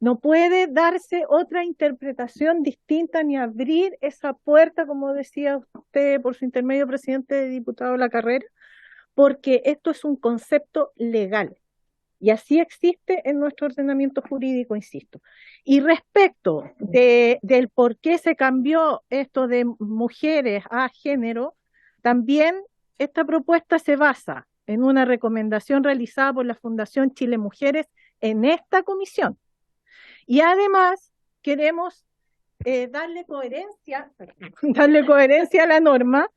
No puede darse otra interpretación distinta ni abrir esa puerta, como decía usted por su intermedio, presidente, diputado de la carrera, porque esto es un concepto legal. Y así existe en nuestro ordenamiento jurídico, insisto. Y respecto del por qué se cambió esto de mujeres a género, también esta propuesta se basa en una recomendación realizada por la Fundación Chile Mujeres en esta comisión. Y además queremos darle coherencia a la norma,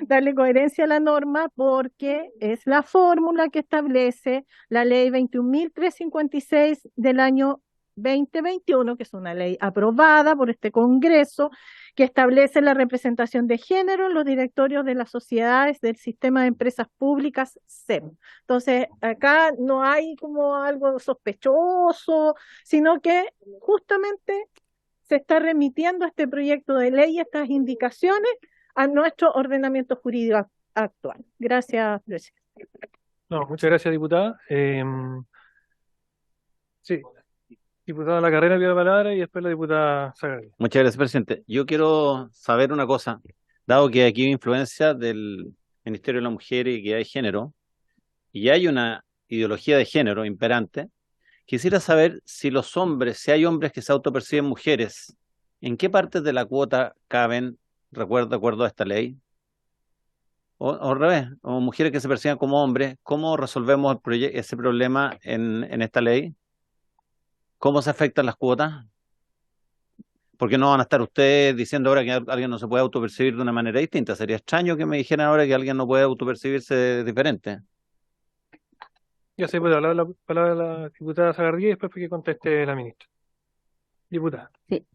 darle coherencia a la norma, porque es la fórmula que establece la ley 21.356 del año 2021, que es una ley aprobada por este Congreso, que establece la representación de género en los directorios de las sociedades del sistema de empresas públicas SEM. Entonces, acá no hay como algo sospechoso, sino que justamente se está remitiendo este proyecto de ley, estas indicaciones, a nuestro ordenamiento jurídico actual. Gracias, presidente. Muchas gracias, diputada. Sí, diputada de la carrera pide la palabra, y después la diputada Zagardi. Muchas gracias, presidente. Yo quiero saber una cosa, dado que aquí hay influencia del Ministerio de la Mujer y Equidad de Género, y hay una ideología de género imperante. Quisiera saber si hay hombres que se autoperciben mujeres, ¿en qué partes de la cuota caben, de acuerdo a esta ley? O al revés, o mujeres que se perciben como hombres, ¿cómo resolvemos ese problema en esta ley? ¿Cómo se afectan las cuotas? Porque no van a estar ustedes diciendo ahora que alguien no se puede autopercibir de una manera distinta. Sería extraño que me dijeran ahora que alguien no puede autopercibirse diferente. Ya se puede hablar la palabra de la diputada Zagardi y después que conteste la ministra. Diputada. Sí,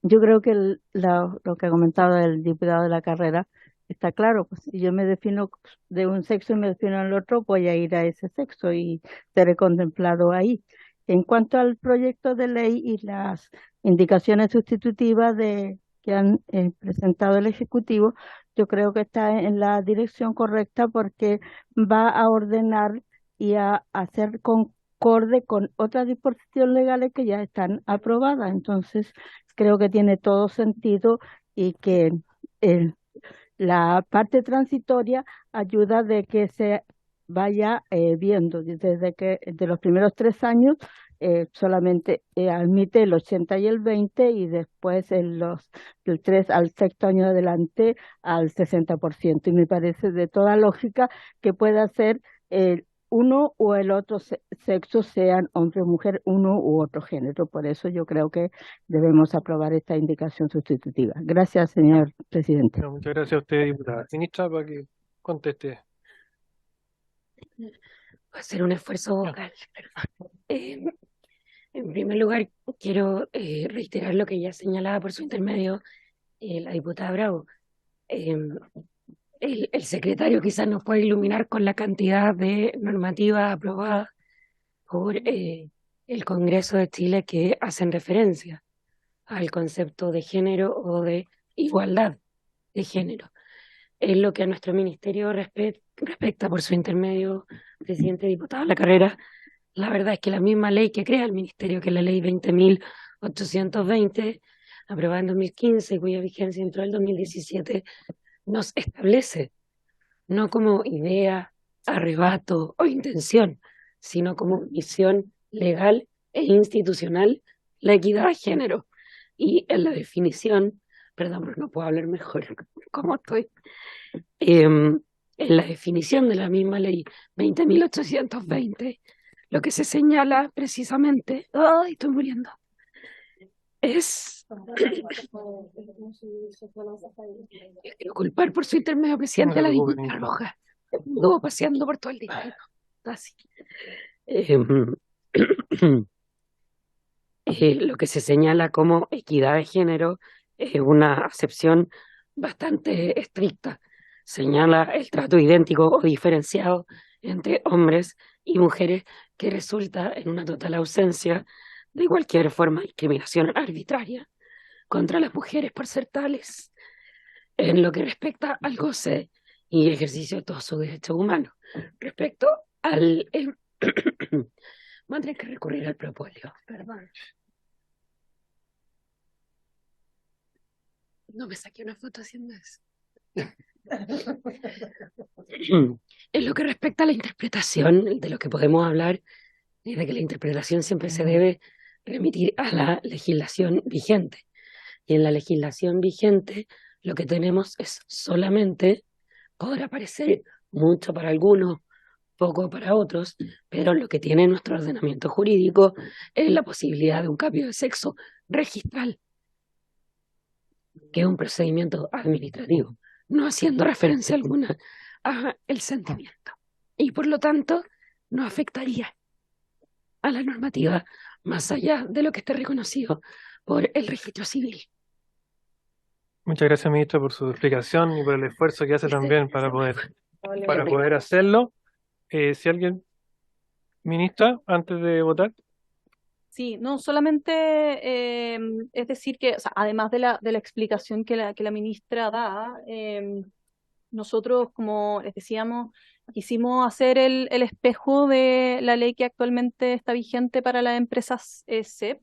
yo creo que lo que ha comentado el diputado de la carrera está claro. Pues si yo me defino de un sexo y me defino del otro, voy a ir a ese sexo y seré contemplado ahí. En cuanto al proyecto de ley y las indicaciones sustitutivas que han presentado el Ejecutivo, yo creo que está en la dirección correcta, porque va a ordenar y a hacer acorde con otras disposiciones legales que ya están aprobadas. Entonces, creo que tiene todo sentido y que la parte transitoria ayuda de que se vaya viendo desde que de los primeros 3 años solamente admite el 80 y el 20 y después del 3 al sexto año adelante al 60%. Y me parece de toda lógica que pueda ser uno o el otro sexo, sean hombre o mujer, uno u otro género. Por eso yo creo que debemos aprobar esta indicación sustitutiva. Gracias, señor presidente. Bueno, muchas gracias a usted, diputada. Ministra, para que conteste. Voy a hacer un esfuerzo vocal, perdón. En primer lugar, quiero reiterar lo que ya señalaba por su intermedio la diputada Bravo. El secretario quizás nos puede iluminar con la cantidad de normativas aprobadas por el Congreso de Chile que hacen referencia al concepto de género o de igualdad de género. Es lo que a nuestro ministerio respecta por su intermedio, presidente diputado La Carrera. La verdad es que la misma ley que crea el ministerio, que es la ley 20.820, aprobada en 2015, cuya vigencia entró en 2017, nos establece, no como idea, arrebato o intención, sino como misión legal e institucional, la equidad de género. Y en la definición, perdón, pero no puedo hablar mejor como estoy, en la definición de la misma ley 20.820, lo que se señala precisamente, ¡ay, estoy muriendo!, es, quiero culpar por su intermedio, presidente, a la diputada Roja, estuvo paseando por todo el día, así. Lo que se señala como equidad de género es una acepción bastante estricta. Señala el trato idéntico o diferenciado entre hombres y mujeres, que resulta en una total ausencia de cualquier forma de discriminación arbitraria contra las mujeres por ser tales, en lo que respecta al goce y ejercicio de todos sus derechos humanos. Respecto al... Voy a tener que recurrir al propóleo, perdón. No me saqué una foto haciendo eso. En lo que respecta a la interpretación, de lo que podemos hablar es de que la interpretación siempre se debe remitir a la legislación vigente. Y en la legislación vigente lo que tenemos es solamente, podrá parecer mucho para algunos, poco para otros, pero lo que tiene nuestro ordenamiento jurídico es la posibilidad de un cambio de sexo registral, que es un procedimiento administrativo, no haciendo referencia alguna a el sentimiento. Y por lo tanto, no afectaría a la normativa más allá de lo que esté reconocido por el registro civil. Muchas gracias, ministra, por su explicación y por el esfuerzo que hace también para poder hacerlo. Si alguien, ministra, antes de votar. Sí, no, solamente es decir que, o sea, además de la explicación que la ministra da, nosotros, como les decíamos, quisimos hacer el espejo de la ley que actualmente está vigente para las empresas CEP,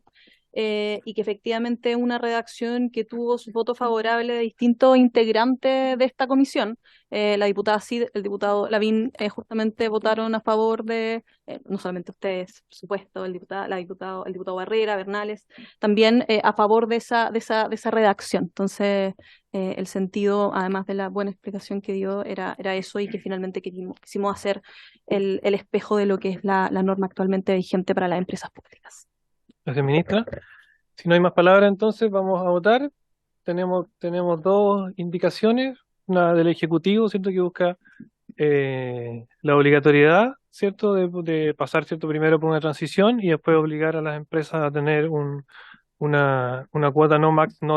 y que efectivamente es una redacción que tuvo su voto favorable de distintos integrantes de esta comisión. La diputada Cid, el diputado Lavín, justamente votaron a favor de, no solamente ustedes, por supuesto, el diputado Barrera, Bernales, también a favor de esa redacción. Entonces, el sentido, además de la buena explicación que dio, era eso, y que finalmente quisimos hacer el espejo de lo que es la norma actualmente vigente para las empresas públicas. Gracias, ministra. Si no hay más palabras, entonces vamos a votar. Tenemos dos indicaciones, una del Ejecutivo, ¿cierto?, que busca la obligatoriedad, ¿cierto?, de pasar, ¿cierto?, primero por una transición y después obligar a las empresas a tener una cuota no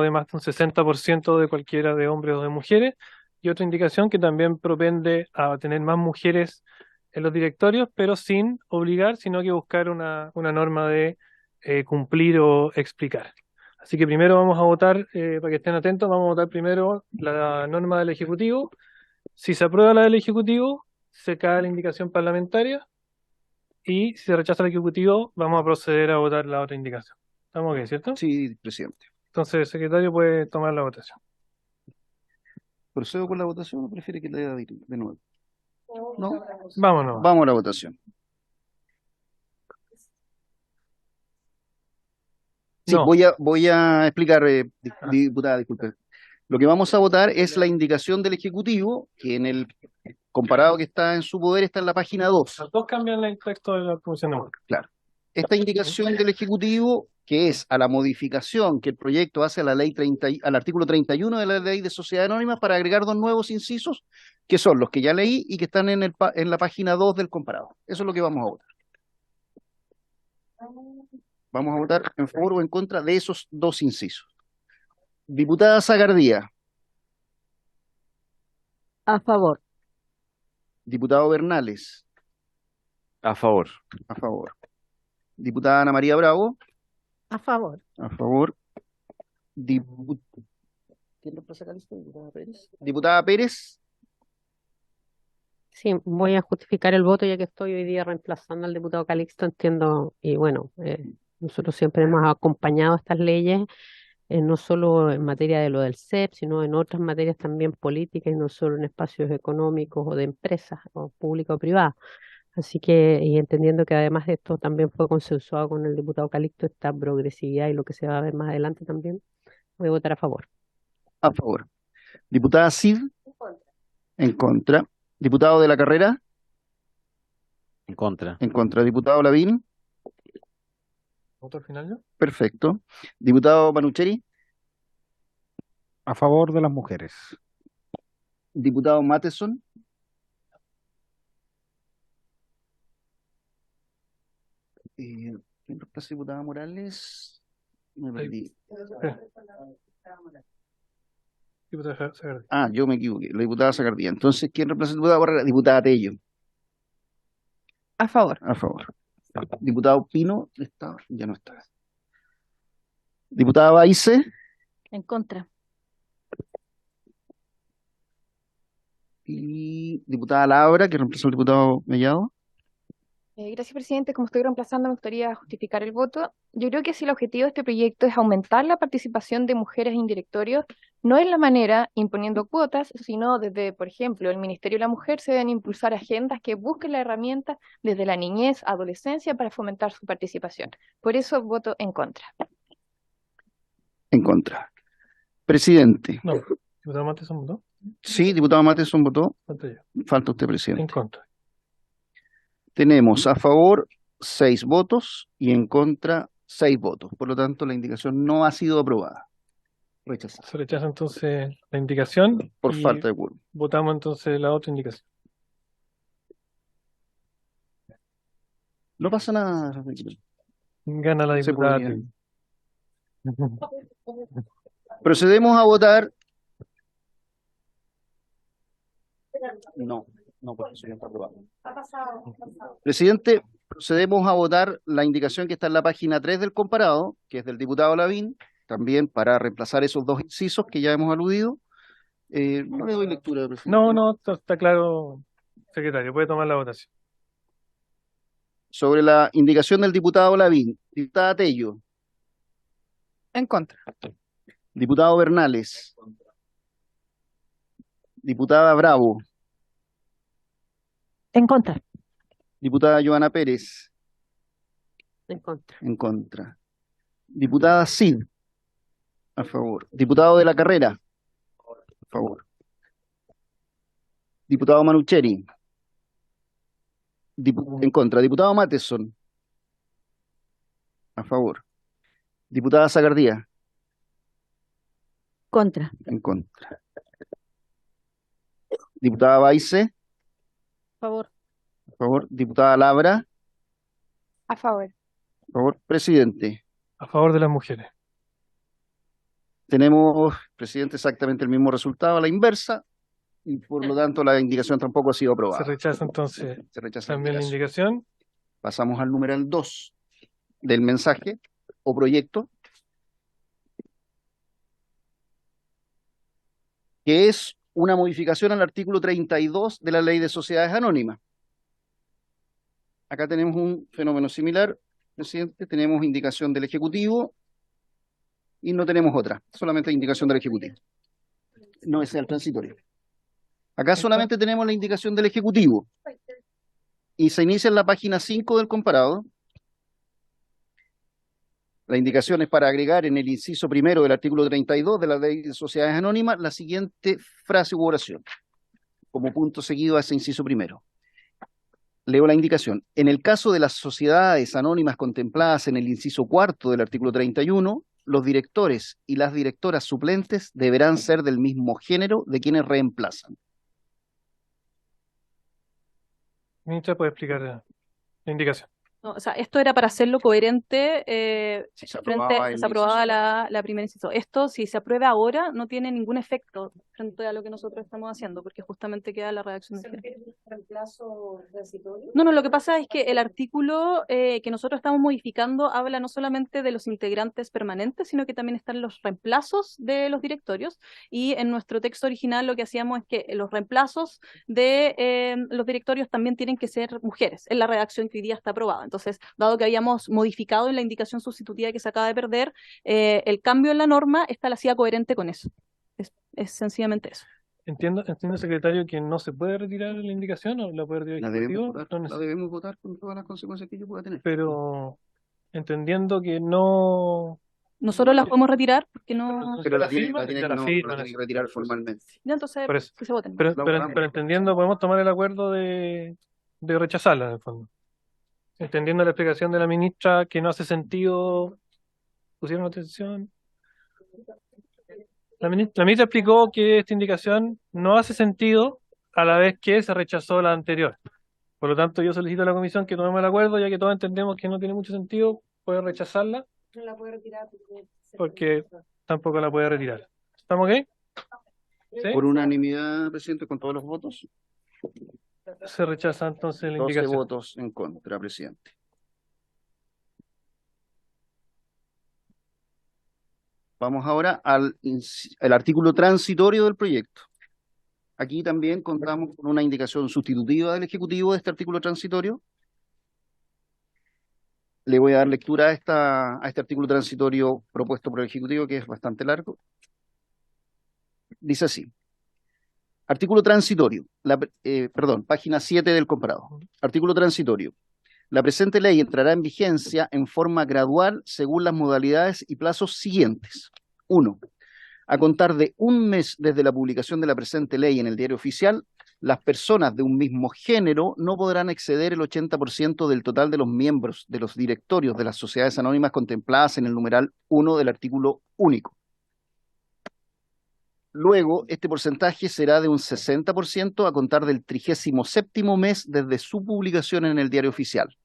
de más de un 60% de cualquiera de hombres o de mujeres, y otra indicación que también propende a tener más mujeres en los directorios, pero sin obligar, sino que buscar una norma de cumplir o explicar. Así que primero vamos a votar, para que estén atentos, vamos a votar primero la norma del Ejecutivo. Si se aprueba la del Ejecutivo, se cae la indicación parlamentaria. Y si se rechaza el Ejecutivo, vamos a proceder a votar la otra indicación. ¿Estamos ok, cierto? Sí, presidente. Entonces el secretario puede tomar la votación. ¿Procedo con la votación o prefiere que lea de nuevo? ¿No? Vámonos. Vamos a la votación. Sí, No. voy a explicar, diputada, disculpe. Lo que vamos a votar es la indicación del Ejecutivo, que en el comparado que está en su poder está en la página 2. Los dos cambian el texto de la Comisión de Mujeres. Claro. Esta indicación del Ejecutivo, que es a la modificación que el proyecto hace a la ley 30, al artículo 31 de la Ley de Sociedades Anónimas para agregar dos nuevos incisos, que son los que ya leí y que están en la página 2 del comparado. Eso es lo que vamos a votar. Vamos a votar en favor o en contra de esos dos incisos. Diputada Sagardía. A favor. Diputado Bernales. A favor. A favor. Diputada Ana María Bravo. A favor. A favor. ¿Quién reemplaza a Calixto? Diputada Pérez. Diputada Pérez. Sí, voy a justificar el voto ya que estoy hoy día reemplazando al diputado Calixto, entiendo, y bueno, nosotros siempre hemos acompañado estas leyes, no solo en materia de lo del CEP, sino en otras materias también políticas y no solo en espacios económicos o de empresas, o públicas o privadas. Así que, y entendiendo que además de esto también fue consensuado con el diputado Calixto esta progresividad y lo que se va a ver más adelante también, voy a votar a favor. A favor. Diputada Cid. En contra. Diputado de la Carrera. En contra. En contra. Diputado Lavín. ¿Voto al final yo? Perfecto. Diputado Panucheri. A favor de las mujeres. Diputado Matheson. ¿Quién reemplaza a diputada Morales? Me perdí. Diputada Sagardía. Ah, yo me equivoqué. La diputada Sagardía. Entonces, ¿quién reemplaza a la diputada Barrera? Diputada Tello. A favor. A favor. Diputado Pino. Ya no está. Diputada Baice. En contra. Y diputada Labra, que reemplaza al diputado Mellado. Gracias, presidente. Como estoy reemplazando, me gustaría justificar el voto. Yo creo que si el objetivo de este proyecto es aumentar la participación de mujeres en directorios, no es la manera imponiendo cuotas, sino desde, por ejemplo, el Ministerio de la Mujer se deben impulsar agendas que busquen la herramienta desde la niñez, adolescencia, para fomentar su participación. Por eso voto en contra. En contra. Presidente. No, diputado Matheson votó. Sí, diputado Matheson votó. Falta yo. Falta usted, presidente. En contra. Tenemos a favor 6 votos y en contra 6 votos. Por lo tanto, la indicación no ha sido aprobada. Rechazada. Se rechaza entonces la indicación. Por y falta de quórum. votamos entonces la otra indicación. No pasa nada. Gana la Se diputada. podría. Procedemos a votar. No, porque eso ya está aprobado. Presidente, procedemos a votar la indicación que está en la página 3 del comparado, que es del diputado Lavín, también para reemplazar esos dos incisos que ya hemos aludido. No le doy lectura, presidente. No, está claro, secretario, puede tomar la votación. Sobre la indicación del diputado Lavín, diputada Tello. En contra. Diputado Bernales. Diputada Bravo. En contra. Diputada Joana Pérez. En contra. En contra. Diputada Cid. A favor. Diputado de la Carrera. A favor. Diputado Manucheri. En contra. Diputado Matheson. A favor. Diputada Sagardía. Contra. En contra. Diputada Baice. Favor. A favor. Diputada Labra. A favor. A favor. Presidente. A favor de las mujeres. Tenemos, presidente, exactamente el mismo resultado a la inversa y por lo tanto la indicación tampoco ha sido Se aprobada. rechaza entonces Se rechaza también la indicación. Pasamos al numeral 2 del mensaje o proyecto, que es una modificación al artículo 32 de la Ley de Sociedades Anónimas. Acá tenemos un fenómeno similar, presidente. Tenemos indicación del Ejecutivo y no tenemos otra, solamente indicación del Ejecutivo. No es el transitorio. Acá solamente tenemos la indicación del Ejecutivo. Y se inicia en la página 5 del comparado. La indicación es para agregar en el inciso primero del artículo 32 de la Ley de Sociedades Anónimas la siguiente frase u oración, como punto seguido a ese inciso primero. Leo la indicación. En el caso de las sociedades anónimas contempladas en el inciso cuarto del artículo 31, los directores y las directoras suplentes deberán ser del mismo género de quienes reemplazan. Ministra, ¿puede explicar la indicación? No, o sea, esto era para hacerlo coherente Si se frente, aprobaba el se aprobaba inciso. la primera inciso. Esto, si se aprueba ahora, no tiene ningún efecto frente a lo que nosotros estamos haciendo, porque justamente queda la redacción de género. ¿Reemplazo transitorio? No, lo que pasa es que el artículo que nosotros estamos modificando habla no solamente de los integrantes permanentes, sino que también están los reemplazos de los directorios, y en nuestro texto original lo que hacíamos es que los reemplazos de los directorios también tienen que ser mujeres, en la redacción que hoy día está aprobada. Entonces, dado que habíamos modificado en la indicación sustitutiva que se acaba de perder, el cambio en la norma, esta la hacía coherente con eso. Es sencillamente eso. Entiendo, secretario, que no se puede retirar la indicación o la puede retirar el La debemos Ejecutivo. votar, No la debemos votar con todas las consecuencias que ello pueda tener. Pero entendiendo que no. Nosotros las podemos retirar porque no. Pero la firma, tiene ya la no, firma, la tiene que retirar formalmente. Ya, entonces, Por eso. que se voten. Pero entendiendo, podemos tomar el acuerdo de rechazarla, en el fondo. Entendiendo la explicación de la ministra que no hace sentido. ¿Pusieron atención? La ministra explicó que esta indicación no hace sentido a la vez que se rechazó la anterior. Por lo tanto, yo solicito a la comisión que tomemos el acuerdo, ya que todos entendemos que no tiene mucho sentido poder rechazarla, No la puede retirar porque tampoco la puede retirar. ¿Estamos ok? ¿Sí? Por unanimidad, presidente, con todos los votos. Se rechaza entonces la 12 indicación. votos en contra, presidente. Vamos ahora al artículo transitorio del proyecto. Aquí también contamos con una indicación sustitutiva del Ejecutivo de este artículo transitorio. Le voy a dar lectura a este artículo transitorio propuesto por el Ejecutivo, que es bastante largo. Dice así. Artículo transitorio. Página 7 del comparado. Artículo transitorio. La presente ley entrará en vigencia en forma gradual según las modalidades y plazos siguientes. 1. A contar de un mes desde la publicación de la presente ley en el Diario Oficial, las personas de un mismo género no podrán exceder el 80% del total de los miembros de los directorios de las sociedades anónimas contempladas en el numeral 1 del artículo único. Luego, este porcentaje será de un 60% a contar del 37º mes desde su publicación en el Diario Oficial.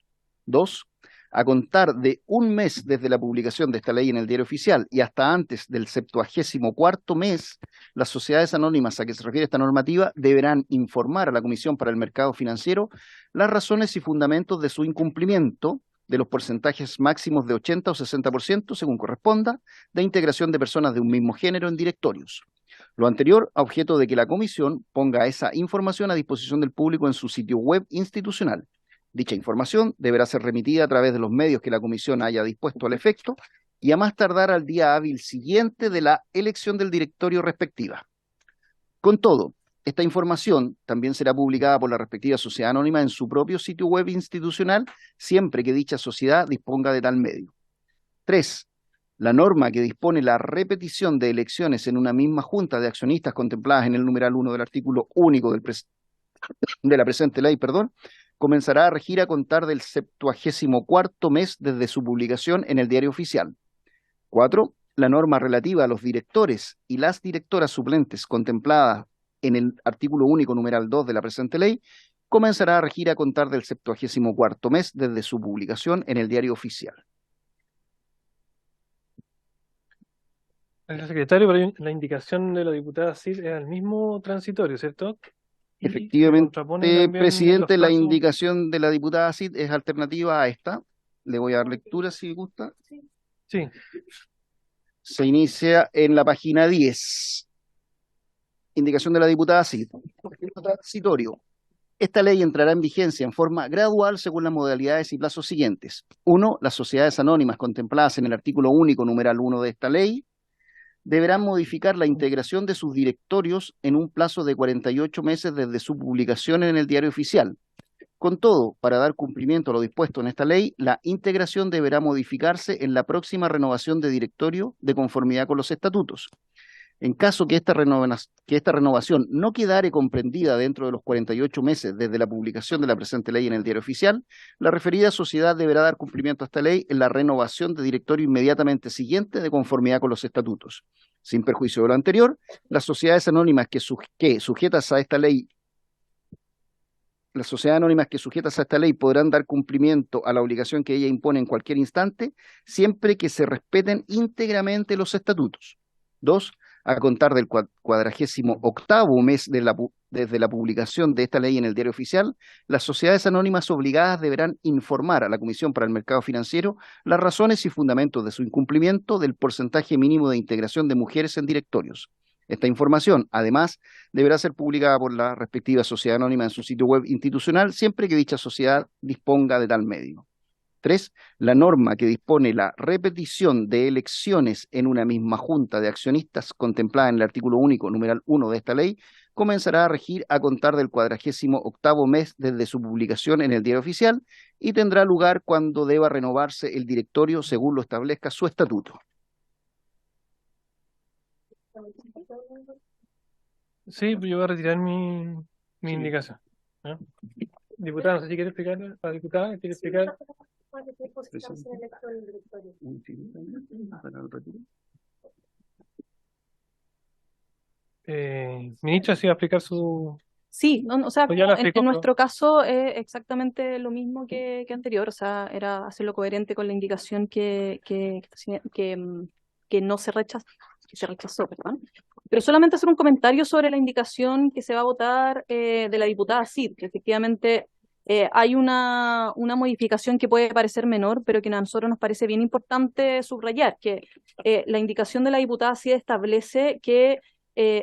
2. A contar de un mes desde la publicación de esta ley en el Diario Oficial y hasta antes del 74º mes, las sociedades anónimas a que se refiere esta normativa deberán informar a la Comisión para el Mercado Financiero las razones y fundamentos de su incumplimiento de los porcentajes máximos de 80 o 60%, según corresponda, de integración de personas de un mismo género en directorios. Lo anterior a objeto de que la Comisión ponga esa información a disposición del público en su sitio web institucional. Dicha información deberá ser remitida a través de los medios que la Comisión haya dispuesto al efecto y a más tardar al día hábil siguiente de la elección del directorio respectiva. Con todo, esta información también será publicada por la respectiva sociedad anónima en su propio sitio web institucional, siempre que dicha sociedad disponga de tal medio. 3. La norma que dispone la repetición de elecciones en una misma junta de accionistas contempladas en el numeral 1 del artículo único de la presente ley, comenzará a regir a contar del 74º mes desde su publicación en el Diario Oficial. 4. La norma relativa a los directores y las directoras suplentes contempladas en el artículo único numeral 2 de la presente ley comenzará a regir a contar del 74º mes desde su publicación en el Diario Oficial. Gracias, secretario, pero la indicación de la diputada Cid es al mismo transitorio, ¿cierto? Efectivamente, presidente, la plazos. indicación de la diputada Cid es alternativa a esta. Le voy a dar lectura si gusta. Sí. Se inicia en la página 10. Indicación de la diputada Cid. Transitorio. Esta ley entrará en vigencia en forma gradual según las modalidades y plazos siguientes. 1. Las sociedades anónimas contempladas en el artículo único numeral 1 de esta ley deberán modificar la integración de sus directorios en un plazo de 48 meses desde su publicación en el Diario Oficial. Con todo, para dar cumplimiento a lo dispuesto en esta ley, la integración deberá modificarse en la próxima renovación de directorio de conformidad con los estatutos. En caso que esta renovación no quedare comprendida dentro de los 48 meses desde la publicación de la presente ley en el Diario Oficial, la referida sociedad deberá dar cumplimiento a esta ley en la renovación de directorio inmediatamente siguiente de conformidad con los estatutos. Sin perjuicio de lo anterior, las sociedades anónimas que sujetas a esta ley podrán dar cumplimiento a la obligación que ella impone en cualquier instante, siempre que se respeten íntegramente los estatutos. 2. A contar del 48º mes desde la publicación de esta ley en el Diario Oficial, las sociedades anónimas obligadas deberán informar a la Comisión para el Mercado Financiero las razones y fundamentos de su incumplimiento del porcentaje mínimo de integración de mujeres en directorios. Esta información, además, deberá ser publicada por la respectiva sociedad anónima en su sitio web institucional, siempre que dicha sociedad disponga de tal medio. 3. La norma que dispone la repetición de elecciones en una misma junta de accionistas contemplada en el artículo único numeral 1 de esta ley comenzará a regir a contar del 48º mes desde su publicación en el Diario Oficial y tendrá lugar cuando deba renovarse el directorio según lo establezca su estatuto. Sí, pues yo voy a retirar mi indicación. ¿Ah? Diputada, no sé si quiere explicar, la diputada, ¿quiere explicar? Ministra, ¿sí va a explicar su...? Sí, o sea, Pues ya la en explicó, nuestro caso es exactamente lo mismo que anterior, o sea, era hacerlo coherente con la indicación que no se rechazó, que se rechazó, perdón. Pero solamente hacer un comentario sobre la indicación que se va a votar de la diputada Cid, que efectivamente hay una modificación que puede parecer menor, pero que a nosotros nos parece bien importante subrayar, que la indicación de la diputada Cid establece que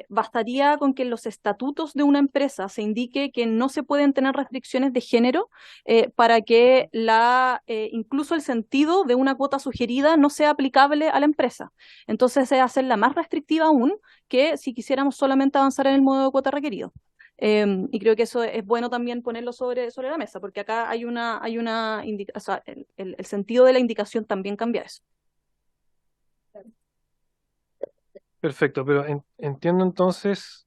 bastaría con que en los estatutos de una empresa se indique que no se pueden tener restricciones de género para que incluso el sentido de una cuota sugerida no sea aplicable a la empresa. Entonces es hacerla más restrictiva aún que si quisiéramos solamente avanzar en el modo de cuota requerido. Y creo que eso es bueno también ponerlo sobre la mesa, porque acá hay o sea, el sentido de la indicación también cambia eso. Perfecto, pero entiendo entonces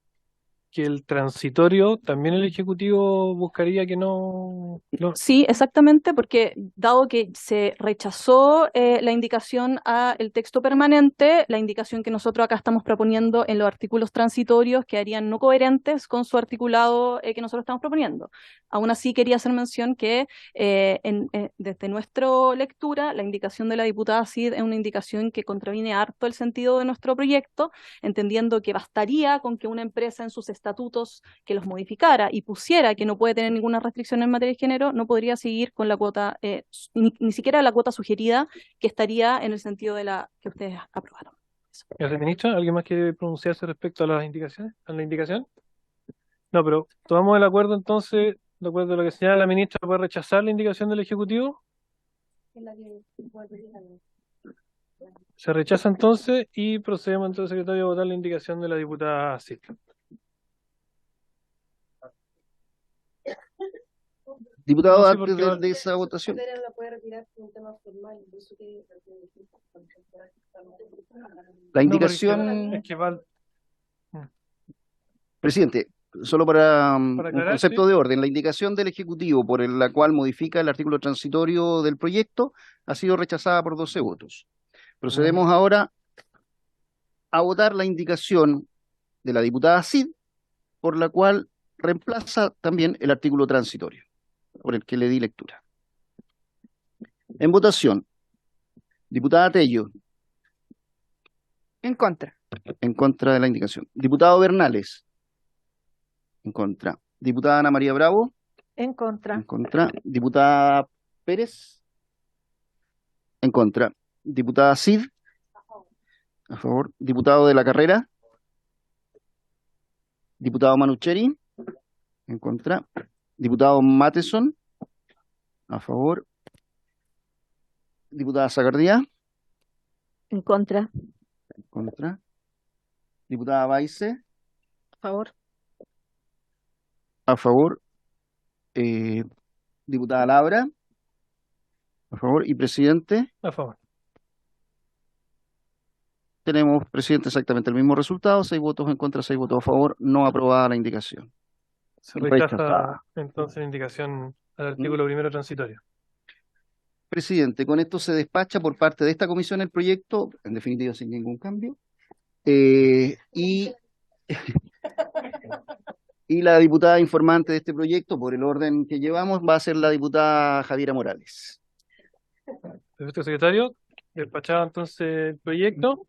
que el transitorio, también el Ejecutivo buscaría que no... Sí, exactamente, porque dado que se rechazó la indicación al texto permanente, la indicación que nosotros acá estamos proponiendo en los artículos transitorios quedarían no coherentes con su articulado que nosotros estamos proponiendo. Aún así, quería hacer mención que desde nuestra lectura, la indicación de la diputada Cid es una indicación que contraviene harto el sentido de nuestro proyecto, entendiendo que bastaría con que una empresa en sus estatutos que los modificara y pusiera que no puede tener ninguna restricción en materia de género, no podría seguir con la cuota, ni siquiera la cuota sugerida, que estaría en el sentido de la que ustedes aprobaron. Gracias, ministra. ¿Alguien más quiere pronunciarse respecto a las indicaciones, a la indicación? No, pero tomamos el acuerdo entonces, de acuerdo a lo que señala la ministra, ¿puede rechazar la indicación del Ejecutivo? Se rechaza entonces y procedemos entonces, secretario, a votar la indicación de la diputada Cid. Diputado, No sé antes por qué de esa votación. La indicación, es que va... presidente, solo para un aclarar, concepto sí. de orden, la indicación del Ejecutivo por la cual modifica el artículo transitorio del proyecto ha sido rechazada por 12 votos. Procedemos ahora a votar la indicación de la diputada Cid, por la cual reemplaza también el artículo transitorio, por el que le di lectura. En votación, diputada Tello. En contra. En contra de la indicación. Diputado Bernales. En contra. Diputada Ana María Bravo. En contra. En contra. Diputada Pérez. En contra. Diputada Cid. A favor. Diputado de la Carrera. Diputado Manucheri. En contra. Diputado Matheson, a favor. Diputada Zacardía, En contra. en contra. Diputada Baize, A favor. a favor. Diputada Labra, a favor. Y presidente, A favor. tenemos, presidente, exactamente el mismo resultado, 6 votos en contra, 6 votos a favor, no aprobada la indicación. Se rechaza Rechazada. entonces la indicación al artículo primero transitorio. Presidente, con esto se despacha por parte de esta comisión el proyecto, en definitiva sin ningún cambio, y la diputada informante de este proyecto, por el orden que llevamos, va a ser la diputada Javiera Morales. Perfecto, secretario. Despachado entonces el proyecto.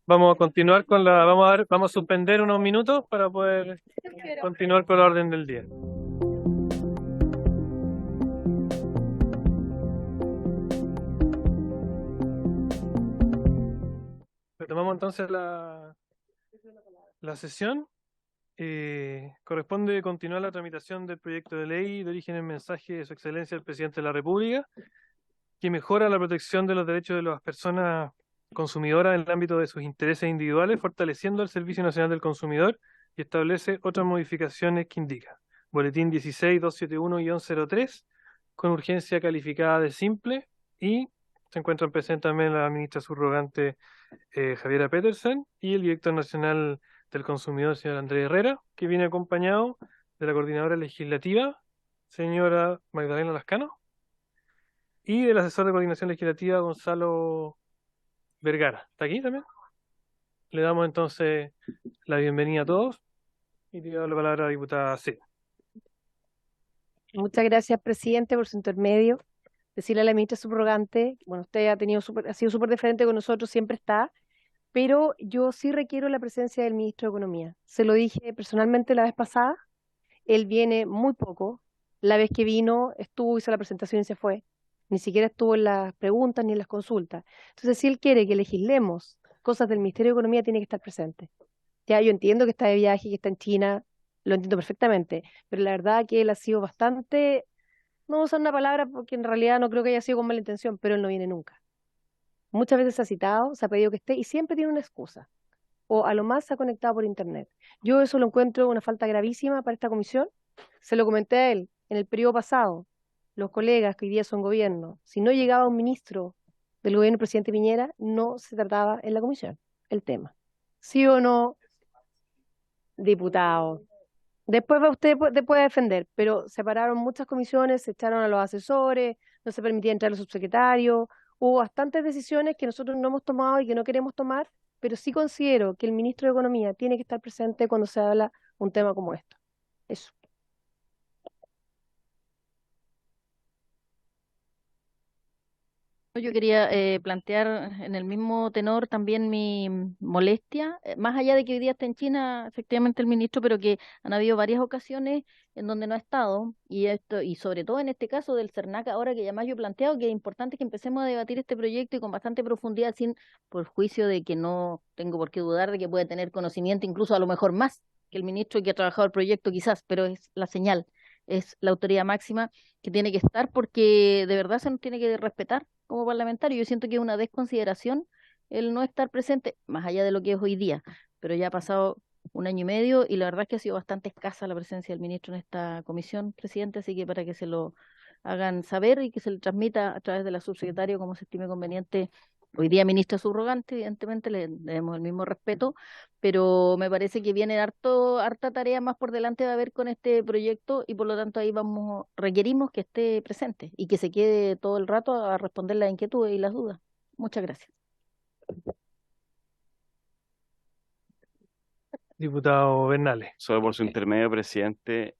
Vamos a continuar vamos a suspender unos minutos para poder continuar con la orden del día. Retomamos entonces la sesión. Corresponde continuar la tramitación del proyecto de ley de origen en mensaje de Su Excelencia el Presidente de la República, que mejora la protección de los derechos de las personas consumidoras en el ámbito de sus intereses individuales, fortaleciendo el Servicio Nacional del Consumidor y establece otras modificaciones que indica. Boletín 16-271-03, con urgencia calificada de simple, y se encuentran presentes también la ministra subrogante Javiera Petersen y el director nacional del consumidor, señor Andrés Herrera, que viene acompañado de la coordinadora legislativa, señora Magdalena Lascano, y del asesor de coordinación legislativa, Gonzalo Vergara. ¿Está aquí también? Le damos entonces la bienvenida a todos y te doy la palabra a la diputada C. Muchas gracias, presidente, por su intermedio. Decirle a la ministra subrogante, bueno, usted ha sido súper diferente con nosotros, siempre está, pero yo sí requiero la presencia del ministro de Economía. Se lo dije personalmente la vez pasada, él viene muy poco. La vez que vino, estuvo, hizo la presentación y se fue. Ni siquiera estuvo en las preguntas ni en las consultas. Entonces, si él quiere que legislemos cosas del Ministerio de Economía, tiene que estar presente. Ya, yo entiendo que está de viaje, que está en China, lo entiendo perfectamente, pero la verdad que él ha sido bastante, no voy a usar una palabra porque en realidad no creo que haya sido con mala intención, pero él no viene nunca. Muchas veces se ha citado, se ha pedido que esté y siempre tiene una excusa. O a lo más se ha conectado por internet. Yo eso lo encuentro una falta gravísima para esta comisión. Se lo comenté a él en el periodo pasado. Los colegas que hoy día son gobierno, si no llegaba un ministro del gobierno del presidente Piñera, no se trataba en la comisión el tema. ¿Sí o no, diputado? Después usted puede defender, pero separaron muchas comisiones, se echaron a los asesores, no se permitía entrar a los subsecretarios, hubo bastantes decisiones que nosotros no hemos tomado y que no queremos tomar, pero sí considero que el ministro de Economía tiene que estar presente cuando se habla un tema como esto. Eso. Yo quería plantear en el mismo tenor también mi molestia, más allá de que hoy día está en China efectivamente el ministro, pero que han habido varias ocasiones en donde no ha estado, y sobre todo en este caso del CERNAC, ahora que ya más yo he planteado que es importante que empecemos a debatir este proyecto y con bastante profundidad, sin por juicio de que no tengo por qué dudar de que puede tener conocimiento, incluso a lo mejor más que el ministro y que ha trabajado el proyecto quizás, pero es la señal, es la autoridad máxima que tiene que estar porque de verdad se nos tiene que respetar como parlamentario. Yo siento que es una desconsideración el no estar presente, más allá de lo que es hoy día, pero ya ha pasado un año y medio y la verdad es que ha sido bastante escasa la presencia del ministro en esta comisión, presidente, así que para que se lo hagan saber y que se le transmita a través de la subsecretaria como se estime conveniente. Hoy día ministra subrogante, evidentemente le debemos el mismo respeto, pero me parece que viene harta tarea más por delante de haber con este proyecto y por lo tanto ahí requerimos que esté presente y que se quede todo el rato a responder las inquietudes y las dudas. Muchas gracias. Diputado Bernales. Solo por su intermedio, presidente,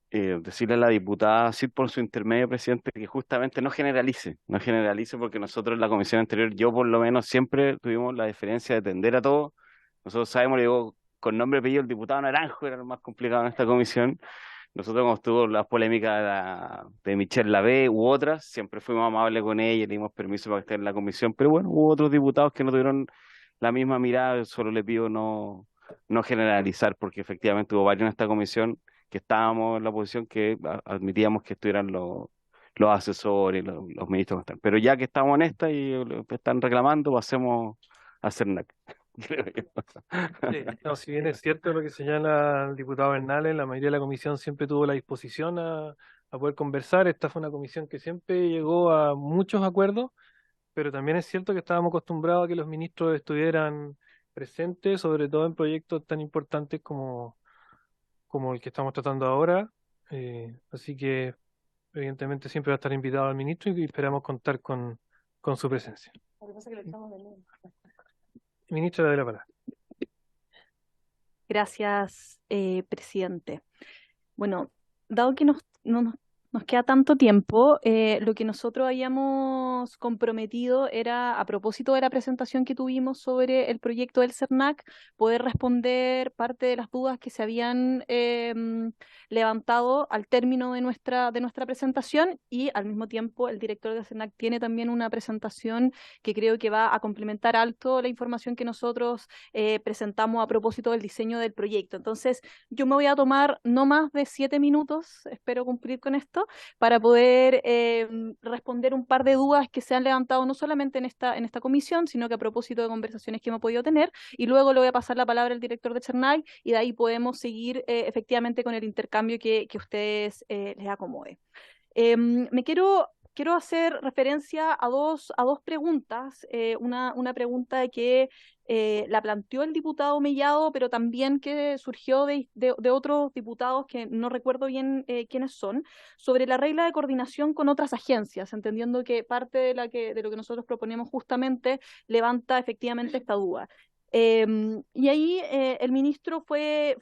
decirle a la diputada Cid por su intermedio, presidente, que justamente no generalice porque nosotros en la comisión anterior, yo por lo menos siempre tuvimos la diferencia de atender a todos. Nosotros sabemos, le digo, con nombre y apellido, el diputado Naranjo era lo más complicado en esta comisión. Nosotros cuando estuvo las polémicas de Michelle Lavé u otras, siempre fuimos amables con ella, le dimos permiso para que esté en la comisión, pero bueno, hubo otros diputados que no tuvieron la misma mirada. Solo le pido no generalizar, porque efectivamente hubo varios en esta comisión que estábamos en la posición que admitíamos que estuvieran los asesores, los ministros. Pero ya que estamos en esta y están reclamando, pasemos a CERNAC. creo yo. Sí, no, si bien es cierto lo que señala el diputado Bernales, la mayoría de la comisión siempre tuvo la disposición a poder conversar. Esta fue una comisión que siempre llegó a muchos acuerdos, pero también es cierto que estábamos acostumbrados a que los ministros estuvieran presentes, sobre todo en proyectos tan importantes como el que estamos tratando ahora. Así que, evidentemente, siempre va a estar invitado al ministro y esperamos contar con su presencia. Ministra de la palabra. Gracias, presidente. Bueno, dado que no nos queda tanto tiempo, lo que nosotros habíamos comprometido era, a propósito de la presentación que tuvimos sobre el proyecto del CERNAC, poder responder parte de las dudas que se habían levantado al término de nuestra presentación, y al mismo tiempo el director del CERNAC tiene también una presentación que creo que va a complementar alto la información que nosotros presentamos a propósito del diseño del proyecto. Entonces, yo me voy a tomar no más de 7 minutos, espero cumplir con esto, para poder responder un par de dudas que se han levantado no solamente en esta comisión, sino que a propósito de conversaciones que hemos podido tener, y luego le voy a pasar la palabra al director de CERNAC, y de ahí podemos seguir efectivamente con el intercambio que ustedes les acomode. Quiero hacer referencia a dos preguntas. Una pregunta que la planteó el diputado Mellado, pero también que surgió de otros diputados que no recuerdo bien quiénes son, sobre la regla de coordinación con otras agencias, entendiendo que parte de lo que nosotros proponemos justamente levanta efectivamente esta duda. Y ahí el ministro fue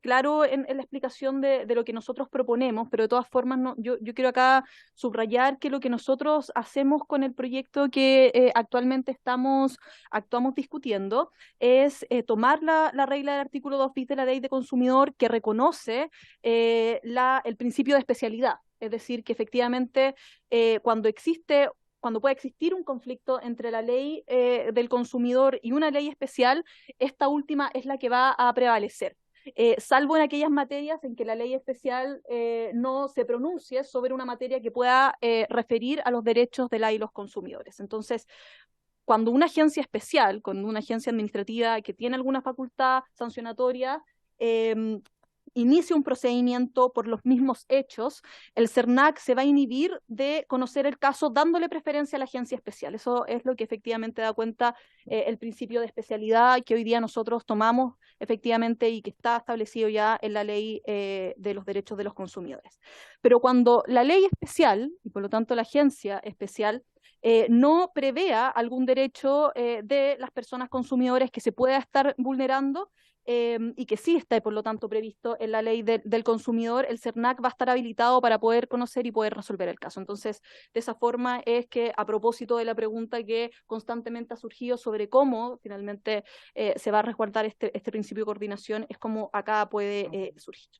claro en la explicación de lo que nosotros proponemos, pero de todas formas yo quiero acá subrayar que lo que nosotros hacemos con el proyecto que actualmente actuamos discutiendo es tomar la regla del artículo 2 bis de la Ley de Consumidor, que reconoce el principio de especialidad, es decir, que efectivamente cuando puede existir un conflicto entre la ley del consumidor y una ley especial, esta última es la que va a prevalecer. Salvo en aquellas materias en que la ley especial no se pronuncie sobre una materia que pueda referir a los derechos de la y los consumidores. Entonces, cuando una agencia especial, cuando una agencia administrativa que tiene alguna facultad sancionatoria, inicia un procedimiento por los mismos hechos, el CERNAC se va a inhibir de conocer el caso dándole preferencia a la agencia especial. Eso es lo que efectivamente da cuenta el principio de especialidad que hoy día nosotros tomamos efectivamente y que está establecido ya en la ley de los derechos de los consumidores. Pero cuando la ley especial, y por lo tanto la agencia especial, no prevea algún derecho de las personas consumidores que se pueda estar vulnerando, y que sí está, por lo tanto, previsto en la ley del consumidor, el CERNAC va a estar habilitado para poder conocer y poder resolver el caso. Entonces, de esa forma es que, a propósito de la pregunta que constantemente ha surgido sobre cómo finalmente se va a resguardar este principio de coordinación, es como acá puede surgir.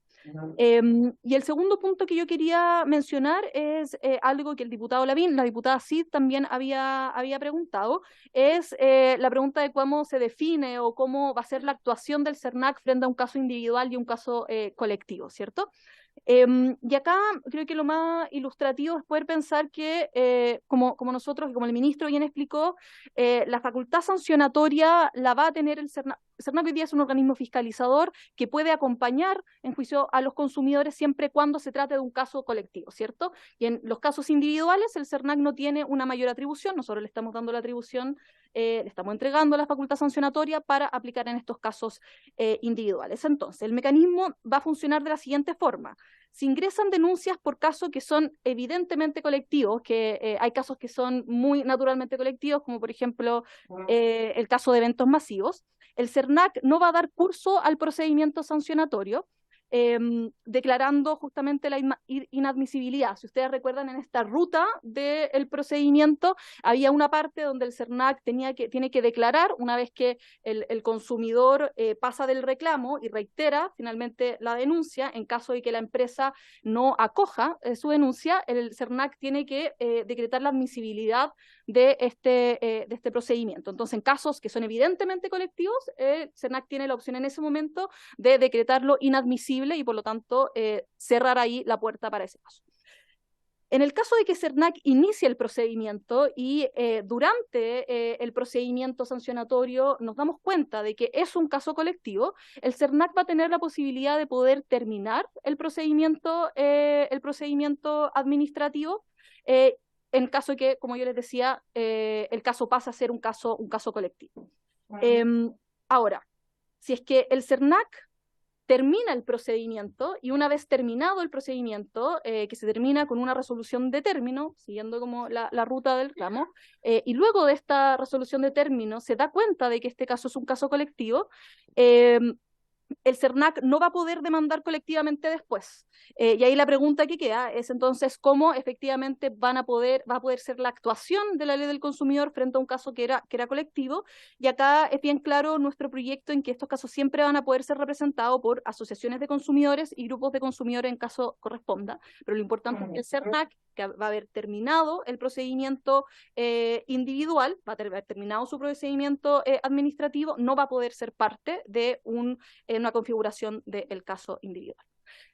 Y el segundo punto que yo quería mencionar es algo que el diputado Lavín, la diputada Cid también había preguntado, es la pregunta de cómo se define o cómo va a ser la actuación del CERNAC frente a un caso individual y un caso colectivo, ¿cierto? Y acá creo que lo más ilustrativo es poder pensar que, como nosotros, como el ministro bien explicó, la facultad sancionatoria la va a tener el CERNAC. El CERNAC hoy día es un organismo fiscalizador que puede acompañar en juicio a los consumidores siempre cuando se trate de un caso colectivo, ¿cierto? Y en los casos individuales el CERNAC no tiene una mayor atribución, nosotros le estamos dando la atribución, le estamos entregando la facultad sancionatoria para aplicar en estos casos individuales. Entonces, el mecanismo va a funcionar de la siguiente forma. Si ingresan denuncias por casos que son evidentemente colectivos, que hay casos que son muy naturalmente colectivos, como por ejemplo el caso de eventos masivos, el CERNAC no va a dar curso al procedimiento sancionatorio, declarando justamente la inadmisibilidad. Si ustedes recuerdan, en esta ruta del procedimiento había una parte donde el CERNAC tiene que declarar, una vez que el consumidor pasa del reclamo y reitera finalmente la denuncia, en caso de que la empresa no acoja su denuncia, el CERNAC tiene que decretar la admisibilidad de este procedimiento. Entonces, en casos que son evidentemente colectivos, el CERNAC tiene la opción en ese momento de decretarlo inadmisible posible y por lo tanto cerrar ahí la puerta para ese caso. En el caso de que CERNAC inicie el procedimiento y durante el procedimiento sancionatorio nos damos cuenta de que es un caso colectivo, el CERNAC va a tener la posibilidad de poder terminar el procedimiento administrativo en caso de que, como yo les decía, el caso pasa a ser un caso colectivo. Ahora, si es que el CERNAC termina el procedimiento y una vez terminado el procedimiento, que se termina con una resolución de término, siguiendo como la ruta del reclamo, y luego de esta resolución de término se da cuenta de que este caso es un caso colectivo, el CERNAC no va a poder demandar colectivamente después. Y ahí la pregunta que queda es entonces cómo efectivamente va a poder ser la actuación de la ley del consumidor frente a un caso que era colectivo. Y acá es bien claro nuestro proyecto en que estos casos siempre van a poder ser representados por asociaciones de consumidores y grupos de consumidores en caso corresponda. Pero lo importante es que el CERNAC, que va a haber terminado el procedimiento individual, va a haber terminado su procedimiento administrativo, no va a poder ser parte de una configuración del caso individual.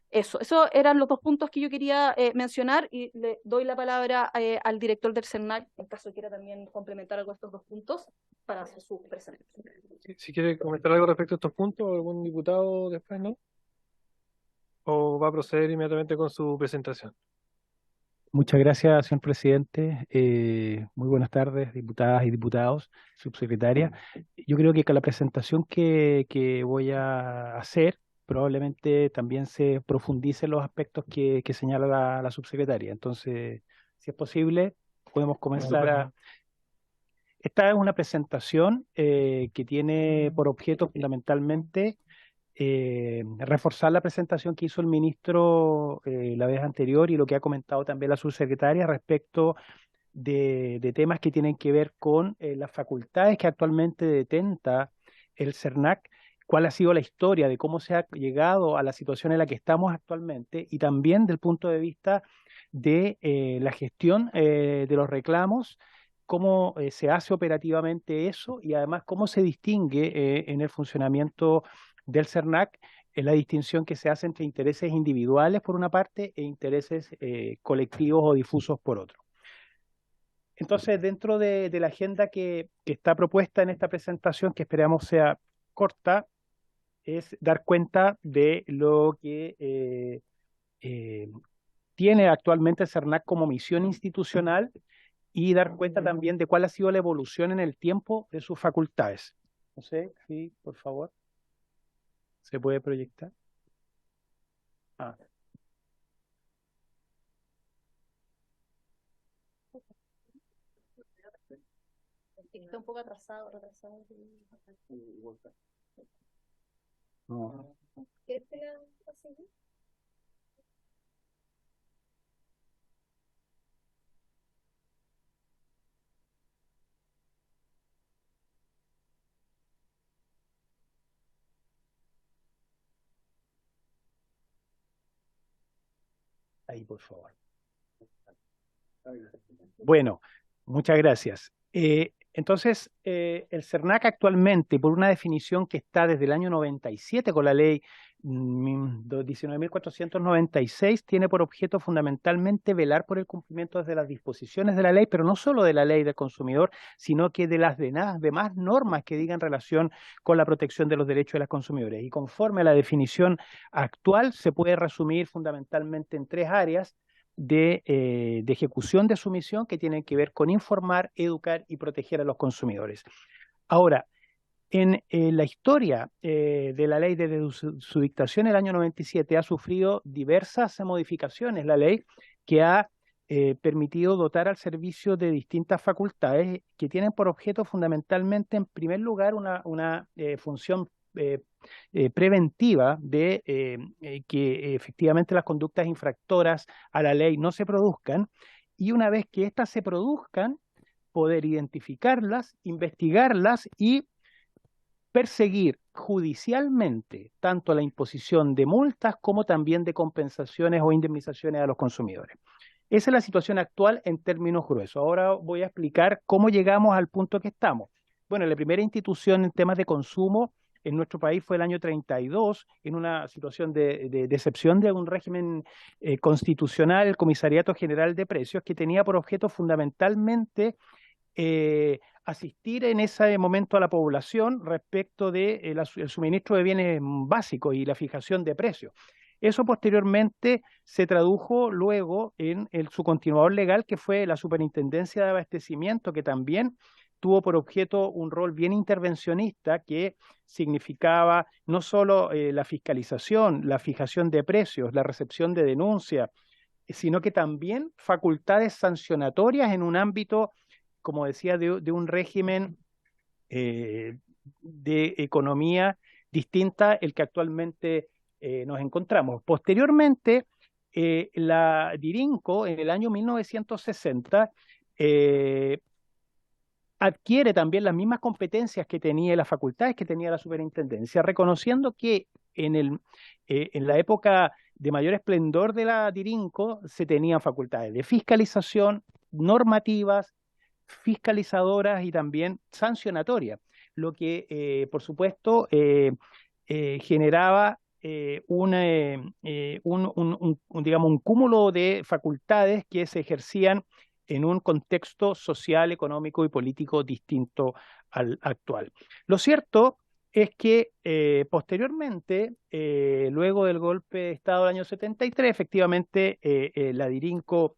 Eso eran los dos puntos que yo quería mencionar y le doy la palabra al director del CERNAC, en caso quiera también complementar algo de estos dos puntos para hacer su presentación. Si quiere comentar algo respecto a estos puntos, algún diputado después, ¿no? ¿O va a proceder inmediatamente con su presentación? Muchas gracias, señor presidente. Muy buenas tardes, diputadas y diputados, subsecretaria. Yo creo que con la presentación que voy a hacer, probablemente también se profundice en los aspectos que señala la subsecretaria. Entonces, si es posible, podemos comenzar a... Esta es una presentación que tiene por objeto fundamentalmente reforzar la presentación que hizo el ministro la vez anterior y lo que ha comentado también la subsecretaria respecto de temas que tienen que ver con las facultades que actualmente detenta el CERNAC, cuál ha sido la historia de cómo se ha llegado a la situación en la que estamos actualmente y también del punto de vista de la gestión de los reclamos, cómo se hace operativamente eso y además cómo se distingue en el funcionamiento del CERNAC la distinción que se hace entre intereses individuales por una parte e intereses colectivos o difusos por otro. Entonces, dentro de la agenda que está propuesta en esta presentación, que esperamos sea corta, es dar cuenta de lo que tiene actualmente el CERNAC como misión institucional y dar cuenta también de cuál ha sido la evolución en el tiempo de sus facultades. No sé, sí, por favor. ¿Se puede proyectar? Ah. Está un poco retrasado. No. ¿Quieres que la seguir? Ahí, por favor. Bueno, muchas gracias. Entonces, el CERNAC actualmente, por una definición que está desde el año 97 con la ley 19.496, tiene por objeto fundamentalmente velar por el cumplimiento de las disposiciones de la ley, pero no solo de la ley del consumidor, sino que de las demás normas que digan relación con la protección de los derechos de los consumidores. Y conforme a la definición actual, se puede resumir fundamentalmente en tres áreas de ejecución de su misión que tienen que ver con informar, educar y proteger a los consumidores. Ahora, en la historia de la ley desde su dictación en el año 97 ha sufrido diversas modificaciones la ley que ha permitido dotar al servicio de distintas facultades que tienen por objeto fundamentalmente, en primer lugar, una función preventiva de que efectivamente las conductas infractoras a la ley no se produzcan y una vez que éstas se produzcan, poder identificarlas, investigarlas y perseguir judicialmente tanto la imposición de multas como también de compensaciones o indemnizaciones a los consumidores. Esa es la situación actual en términos gruesos. Ahora voy a explicar cómo llegamos al punto que estamos. Bueno, la primera institución en temas de consumo en nuestro país fue el año 32, en una situación de excepción de un régimen constitucional, el Comisariato General de Precios, que tenía por objeto fundamentalmente asistir en ese momento a la población respecto de el suministro de bienes básicos y la fijación de precios. Eso posteriormente se tradujo luego en su continuador legal, que fue la Superintendencia de Abastecimiento, que también tuvo por objeto un rol bien intervencionista, que significaba no solo la fiscalización, la fijación de precios, la recepción de denuncias, sino que también facultades sancionatorias en un ámbito, como decía, de un régimen de economía distinta el que actualmente nos encontramos. Posteriormente, la Dirinco, en el año 1960, adquiere también las mismas competencias que tenía, las facultades que tenía la superintendencia, reconociendo que en la época de mayor esplendor de la Dirinco se tenían facultades de fiscalización, normativas, fiscalizadoras y también sancionatorias, lo que, por supuesto, generaba digamos, un cúmulo de facultades que se ejercían en un contexto social, económico y político distinto al actual. Lo cierto es que posteriormente, luego del golpe de Estado del año 73, efectivamente la Dirinco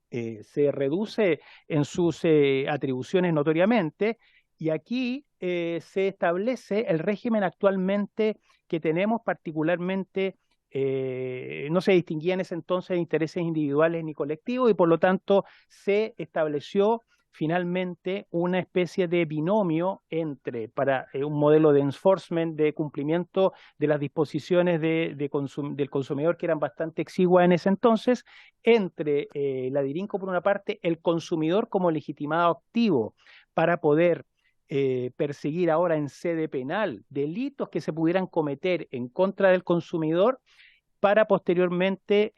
se reduce en sus atribuciones notoriamente, y aquí se establece el régimen actualmente que tenemos, particularmente no se distinguía en ese entonces intereses individuales ni colectivos, y por lo tanto se estableció finalmente una especie de binomio para un modelo de enforcement, de cumplimiento de las disposiciones del consumidor, que eran bastante exiguas en ese entonces, entre la Dirinco por una parte, el consumidor como legitimado activo para poder perseguir ahora en sede penal delitos que se pudieran cometer en contra del consumidor, para posteriormente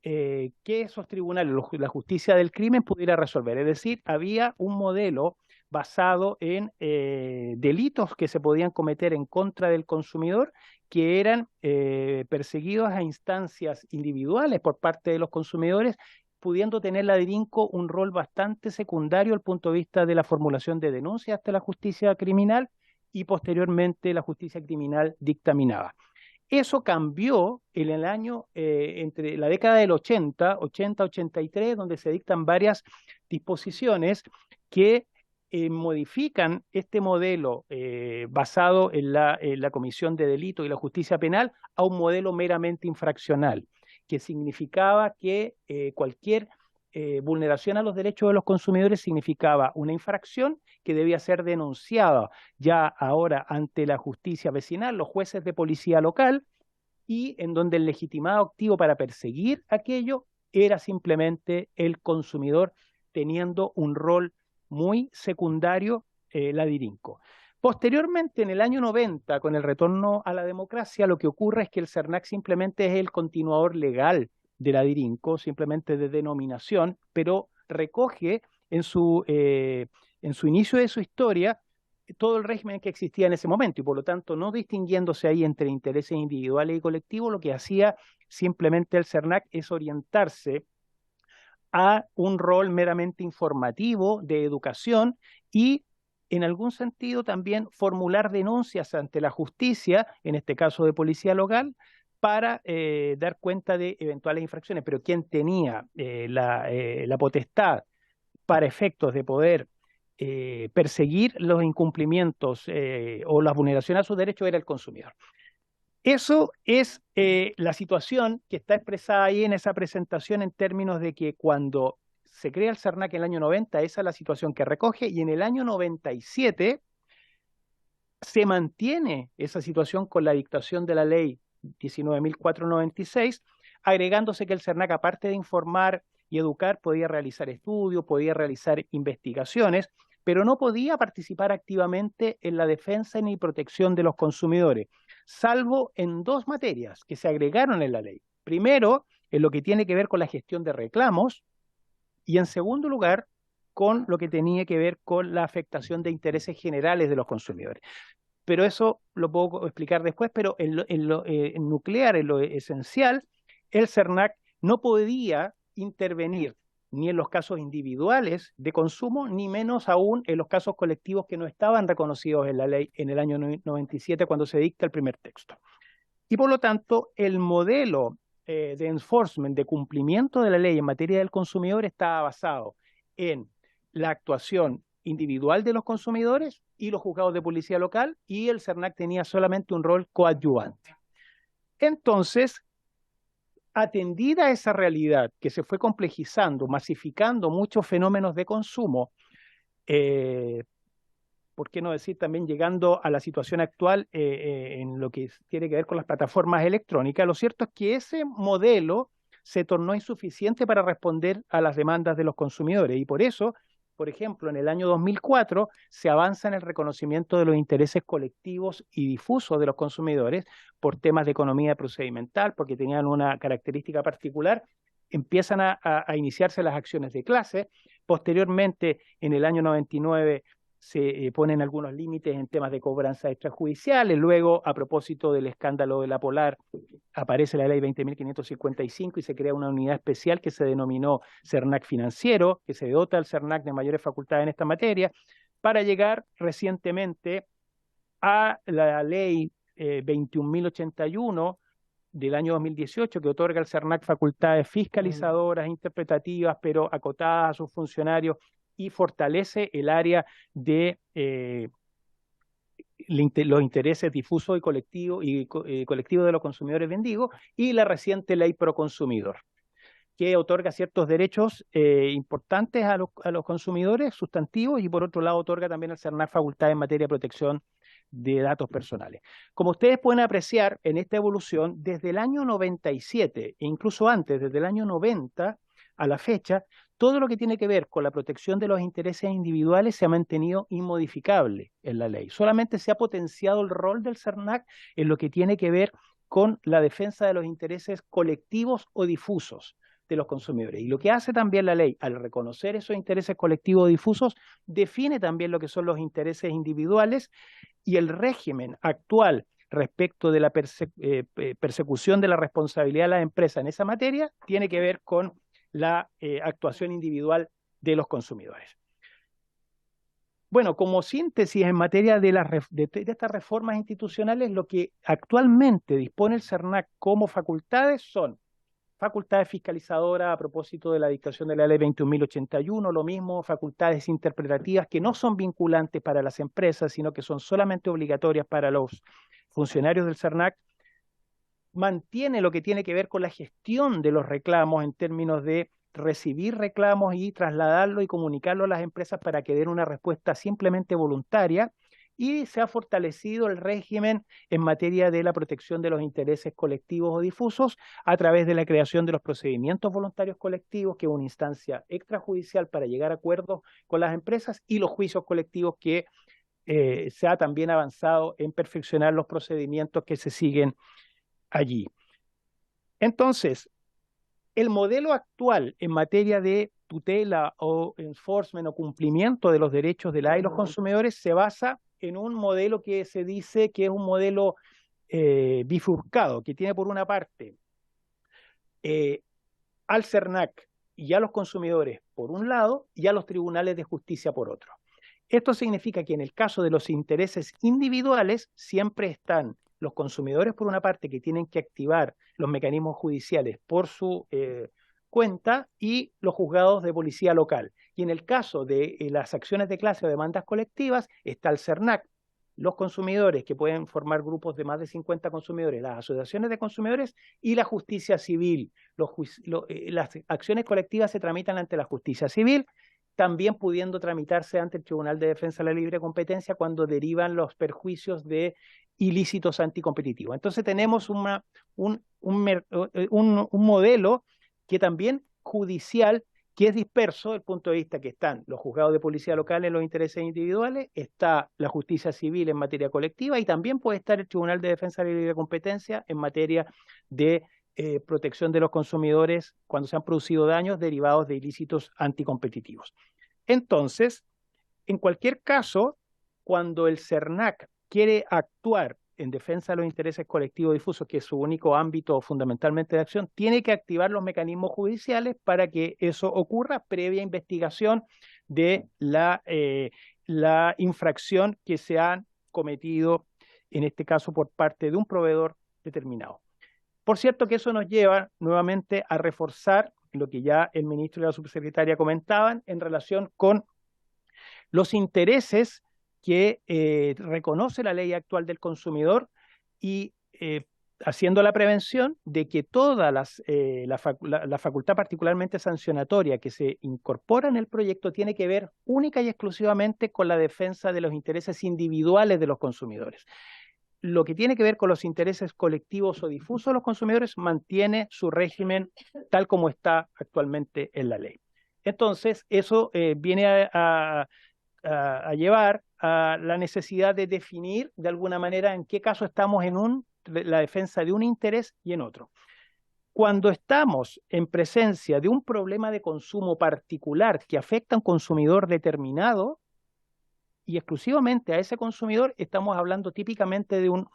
que esos tribunales, la justicia del crimen, pudiera resolver. Es decir, había un modelo basado en delitos que se podían cometer en contra del consumidor, que eran perseguidos a instancias individuales por parte de los consumidores, pudiendo tener la Dirinco un rol bastante secundario al punto de vista de la formulación de denuncias ante la justicia criminal, y posteriormente la justicia criminal dictaminaba. Eso cambió en el año, entre la década del 80-83, donde se dictan varias disposiciones que modifican este modelo basado en la comisión de delito y la justicia penal a un modelo meramente infraccional, que significaba que cualquier vulneración a los derechos de los consumidores significaba una infracción que debía ser denunciada ya ahora ante la justicia vecinal, los jueces de policía local, y en donde el legitimado activo para perseguir aquello era simplemente el consumidor, teniendo un rol muy secundario la Dirinco. Posteriormente, en el año 90, con el retorno a la democracia, lo que ocurre es que el CERNAC simplemente es el continuador legal de la Dirinco, simplemente de denominación, pero recoge en su inicio de su historia todo el régimen que existía en ese momento, y por lo tanto, no distinguiéndose ahí entre intereses individuales y colectivos, lo que hacía simplemente el CERNAC es orientarse a un rol meramente informativo de educación, y en algún sentido también formular denuncias ante la justicia, en este caso de policía local, para dar cuenta de eventuales infracciones. Pero quien tenía la potestad para efectos de poder perseguir los incumplimientos o las vulneraciones a sus derechos era el consumidor. Eso es la situación que está expresada ahí en esa presentación, en términos de que cuando se crea el CERNAC en el año 90, esa es la situación que recoge, y en el año 97 se mantiene esa situación con la dictación de la ley 19.496, agregándose que el CERNAC, aparte de informar y educar, podía realizar estudios, podía realizar investigaciones, pero no podía participar activamente en la defensa ni protección de los consumidores, salvo en dos materias que se agregaron en la ley. Primero, en lo que tiene que ver con la gestión de reclamos, y en segundo lugar, con lo que tenía que ver con la afectación de intereses generales de los consumidores. pero eso lo puedo explicar después, pero en nuclear, en lo esencial, el CERNAC no podía intervenir ni en los casos individuales de consumo, ni menos aún en los casos colectivos que no estaban reconocidos en la ley en el año 97 cuando se dicta el primer texto. Y por lo tanto, el modelo de enforcement, de cumplimiento de la ley en materia del consumidor estaba basado en la actuación individual de los consumidores y los juzgados de policía local, y el CERNAC tenía solamente un rol coadyuvante. Entonces, atendida esa realidad que se fue complejizando, masificando muchos fenómenos de consumo, ¿por qué no decir también llegando a la situación actual en lo que tiene que ver con las plataformas electrónicas? Lo cierto es que ese modelo se tornó insuficiente para responder a las demandas de los consumidores, y por eso, por ejemplo, en el año 2004 se avanza en el reconocimiento de los intereses colectivos y difusos de los consumidores por temas de economía procedimental, porque tenían una característica particular. Empiezan a iniciarse las acciones de clase. Posteriormente, en el año 99, se ponen algunos límites en temas de cobranza extrajudiciales. Luego, a propósito del escándalo de la Polar, aparece la ley 20.555 y se crea una unidad especial que se denominó CERNAC Financiero, que se dota al CERNAC de mayores facultades en esta materia, para llegar recientemente a la ley 21.081 del año 2018, que otorga al CERNAC facultades fiscalizadoras, interpretativas, pero acotadas a sus funcionarios, y fortalece el área de los intereses difusos y colectivos de los consumidores bendigos, y la reciente ley Proconsumidor, que otorga ciertos derechos importantes a los consumidores sustantivos, y por otro lado otorga también al CERNAC facultades en materia de protección de datos personales. Como ustedes pueden apreciar en esta evolución, desde el año 97 e incluso antes, desde el año 90 a la fecha, todo lo que tiene que ver con la protección de los intereses individuales se ha mantenido inmodificable en la ley. Solamente se ha potenciado el rol del CERNAC en lo que tiene que ver con la defensa de los intereses colectivos o difusos de los consumidores. Y lo que hace también la ley, al reconocer esos intereses colectivos o difusos, define también lo que son los intereses individuales, y el régimen actual respecto de la persecución de la responsabilidad de las empresas en esa materia tiene que ver con la actuación individual de los consumidores. Bueno, como síntesis en materia de estas reformas institucionales, lo que actualmente dispone el CERNAC como facultades son facultades fiscalizadoras a propósito de la dictación de la ley 21.081, lo mismo facultades interpretativas que no son vinculantes para las empresas, sino que son solamente obligatorias para los funcionarios del CERNAC. Mantiene lo que tiene que ver con la gestión de los reclamos en términos de recibir reclamos y trasladarlo y comunicarlo a las empresas para que den una respuesta simplemente voluntaria, y se ha fortalecido el régimen en materia de la protección de los intereses colectivos o difusos a través de la creación de los procedimientos voluntarios colectivos, que es una instancia extrajudicial para llegar a acuerdos con las empresas, y los juicios colectivos, que se ha también avanzado en perfeccionar los procedimientos que se siguen allí. Entonces, el modelo actual en materia de tutela o enforcement o cumplimiento de los derechos de los consumidores se basa en un modelo que se dice que es un modelo bifurcado, que tiene por una parte al CERNAC y a los consumidores por un lado, y a los tribunales de justicia por otro. Esto significa que en el caso de los intereses individuales siempre están los consumidores por una parte, que tienen que activar los mecanismos judiciales por su cuenta, y los juzgados de policía local. Y en el caso de las acciones de clase o demandas colectivas está el CERNAC, los consumidores, que pueden formar grupos de más de 50 consumidores, las asociaciones de consumidores, y la justicia civil. Las acciones colectivas se tramitan ante la justicia civil, también pudiendo tramitarse ante el Tribunal de Defensa de la Libre Competencia cuando derivan los perjuicios de ilícitos anticompetitivos. Entonces tenemos un modelo que también judicial, que es disperso desde el punto de vista que están los juzgados de policía local en los intereses individuales, está la justicia civil en materia colectiva, y también puede estar el Tribunal de Defensa de la Libre Competencia en materia de protección de los consumidores cuando se han producido daños derivados de ilícitos anticompetitivos. Entonces, en cualquier caso, cuando el CERNAC quiere actuar en defensa de los intereses colectivos difusos, que es su único ámbito fundamentalmente de acción, tiene que activar los mecanismos judiciales para que eso ocurra previa investigación de la infracción que se ha cometido, en este caso por parte de un proveedor determinado. Por cierto que eso nos lleva nuevamente a reforzar lo que ya el ministro y la subsecretaria comentaban en relación con los intereses que reconoce la ley actual del consumidor y haciendo la prevención de que toda la facultad particularmente sancionatoria que se incorpora en el proyecto tiene que ver única y exclusivamente con la defensa de los intereses individuales de los consumidores. Lo que tiene que ver con los intereses colectivos o difusos de los consumidores mantiene su régimen tal como está actualmente en la ley. Entonces, eso viene a llevar a la necesidad de definir de alguna manera en qué caso estamos en la defensa de un interés y en otro. Cuando estamos en presencia de un problema de consumo particular que afecta a un consumidor determinado y exclusivamente a ese consumidor, estamos hablando típicamente de un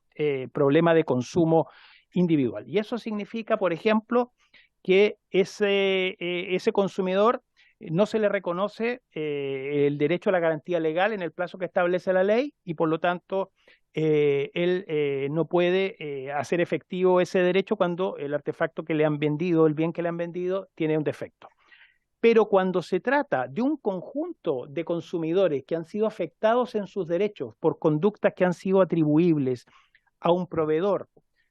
problema de consumo individual. Y eso significa, por ejemplo, que ese consumidor no se le reconoce el derecho a la garantía legal en el plazo que establece la ley y por lo tanto él no puede hacer efectivo ese derecho cuando el artefacto que le han vendido, el bien que le han vendido, tiene un defecto. Pero cuando se trata de un conjunto de consumidores que han sido afectados en sus derechos por conductas que han sido atribuibles a un proveedor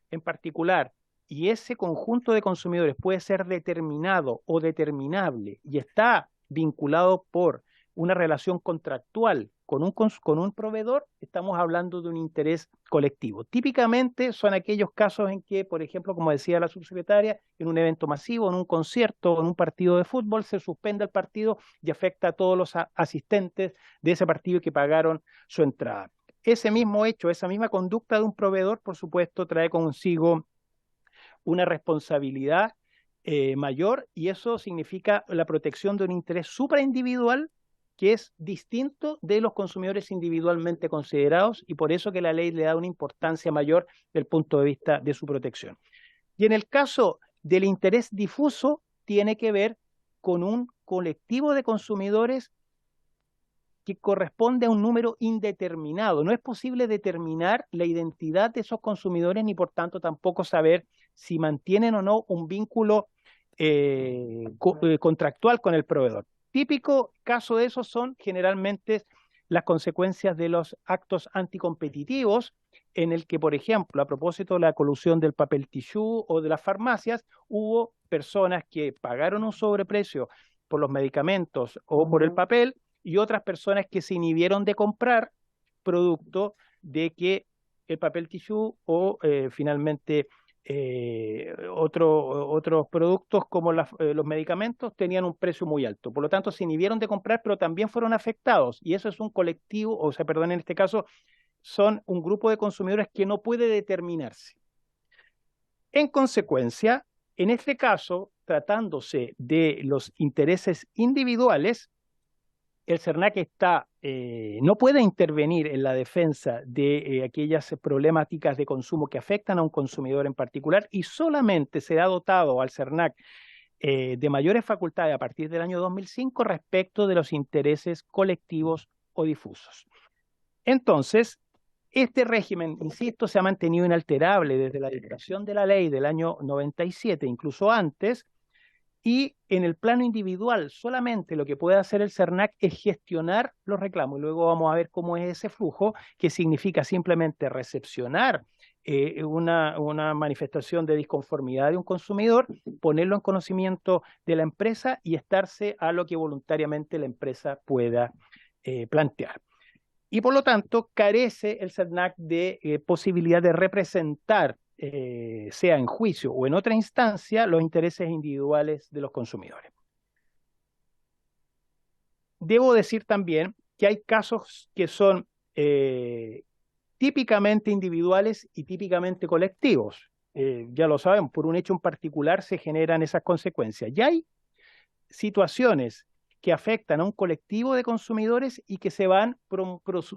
en particular, y ese conjunto de consumidores puede ser determinado o determinable y está vinculado por una relación contractual con un proveedor, estamos hablando de un interés colectivo. Típicamente son aquellos casos en que, por ejemplo, como decía la subsecretaria, en un evento masivo, en un concierto, en un partido de fútbol, se suspende el partido y afecta a todos los asistentes de ese partido que pagaron su entrada. Ese mismo hecho, esa misma conducta de un proveedor, por supuesto, trae consigo una responsabilidad mayor y eso significa la protección de un interés supraindividual que es distinto de los consumidores individualmente considerados y por eso que la ley le da una importancia mayor desde el punto de vista de su protección. Y en el caso del interés difuso, tiene que ver con un colectivo de consumidores que corresponde a un número indeterminado. No es posible determinar la identidad de esos consumidores ni por tanto tampoco saber si mantienen o no un vínculo contractual con el proveedor. Típico caso de eso son generalmente las consecuencias de los actos anticompetitivos en el que, por ejemplo, a propósito de la colusión del papel tissue o de las farmacias, hubo personas que pagaron un sobreprecio por los medicamentos o por el papel y otras personas que se inhibieron de comprar producto de que el papel tissue o finalmente otros productos como los medicamentos tenían un precio muy alto. Por lo tanto, se inhibieron de comprar, pero también fueron afectados. Y eso es un colectivo, o sea, perdón, en este caso, son un grupo de consumidores que no puede determinarse. En consecuencia, en este caso, tratándose de los intereses individuales, el SERNAC no puede intervenir en la defensa de aquellas problemáticas de consumo que afectan a un consumidor en particular y solamente se ha dotado al SERNAC de mayores facultades a partir del año 2005 respecto de los intereses colectivos o difusos. Entonces, este régimen, insisto, se ha mantenido inalterable desde la dictación de la ley del año 97, incluso antes, y en el plano individual solamente lo que puede hacer el SERNAC es gestionar los reclamos. Y luego vamos a ver cómo es ese flujo, que significa simplemente recepcionar una manifestación de disconformidad de un consumidor, ponerlo en conocimiento de la empresa y estarse a lo que voluntariamente la empresa pueda plantear. Y por lo tanto carece el SERNAC de posibilidad de representar sea en juicio o en otra instancia, los intereses individuales de los consumidores. Debo decir también que hay casos que son típicamente individuales y típicamente colectivos. Ya lo sabemos, por un hecho en particular se generan esas consecuencias. Y hay situaciones que afectan a un colectivo de consumidores y que se van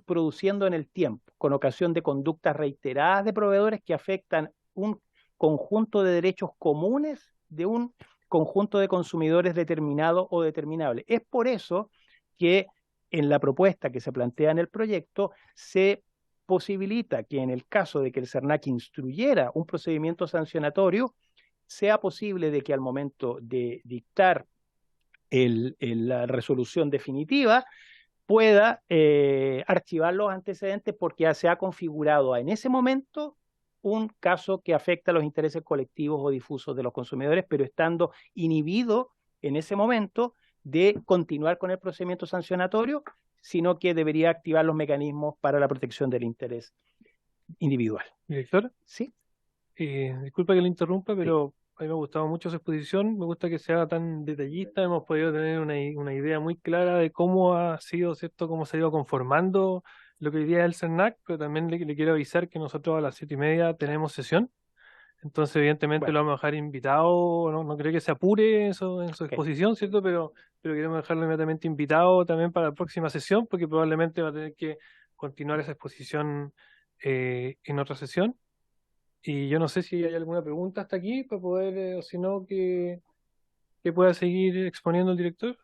produciendo en el tiempo, con ocasión de conductas reiteradas de proveedores que afectan un conjunto de derechos comunes de un conjunto de consumidores determinado o determinable. Es por eso que en la propuesta que se plantea en el proyecto se posibilita que en el caso de que el SERNAC instruyera un procedimiento sancionatorio, sea posible de que al momento de dictar la resolución definitiva pueda archivar los antecedentes porque ya se ha configurado en ese momento un caso que afecta a los intereses colectivos o difusos de los consumidores, pero estando inhibido en ese momento de continuar con el procedimiento sancionatorio, sino que debería activar los mecanismos para la protección del interés individual. Director, ¿Sí? disculpa que le interrumpa, pero a mí me ha gustado mucho su exposición, me gusta que sea tan detallista, hemos podido tener una idea muy clara de cómo ha sido, ¿cierto?, cómo se ha ido conformando lo que hoy día es el SERNAC, pero también le quiero avisar que nosotros a las 7:30 tenemos sesión, entonces evidentemente lo vamos a dejar invitado, no creo que se apure eso en su exposición, ¿cierto?, pero queremos dejarlo inmediatamente invitado también para la próxima sesión, porque probablemente va a tener que continuar esa exposición en otra sesión. Y yo no sé si hay alguna pregunta hasta aquí para poder, o si no, que pueda seguir exponiendo el director.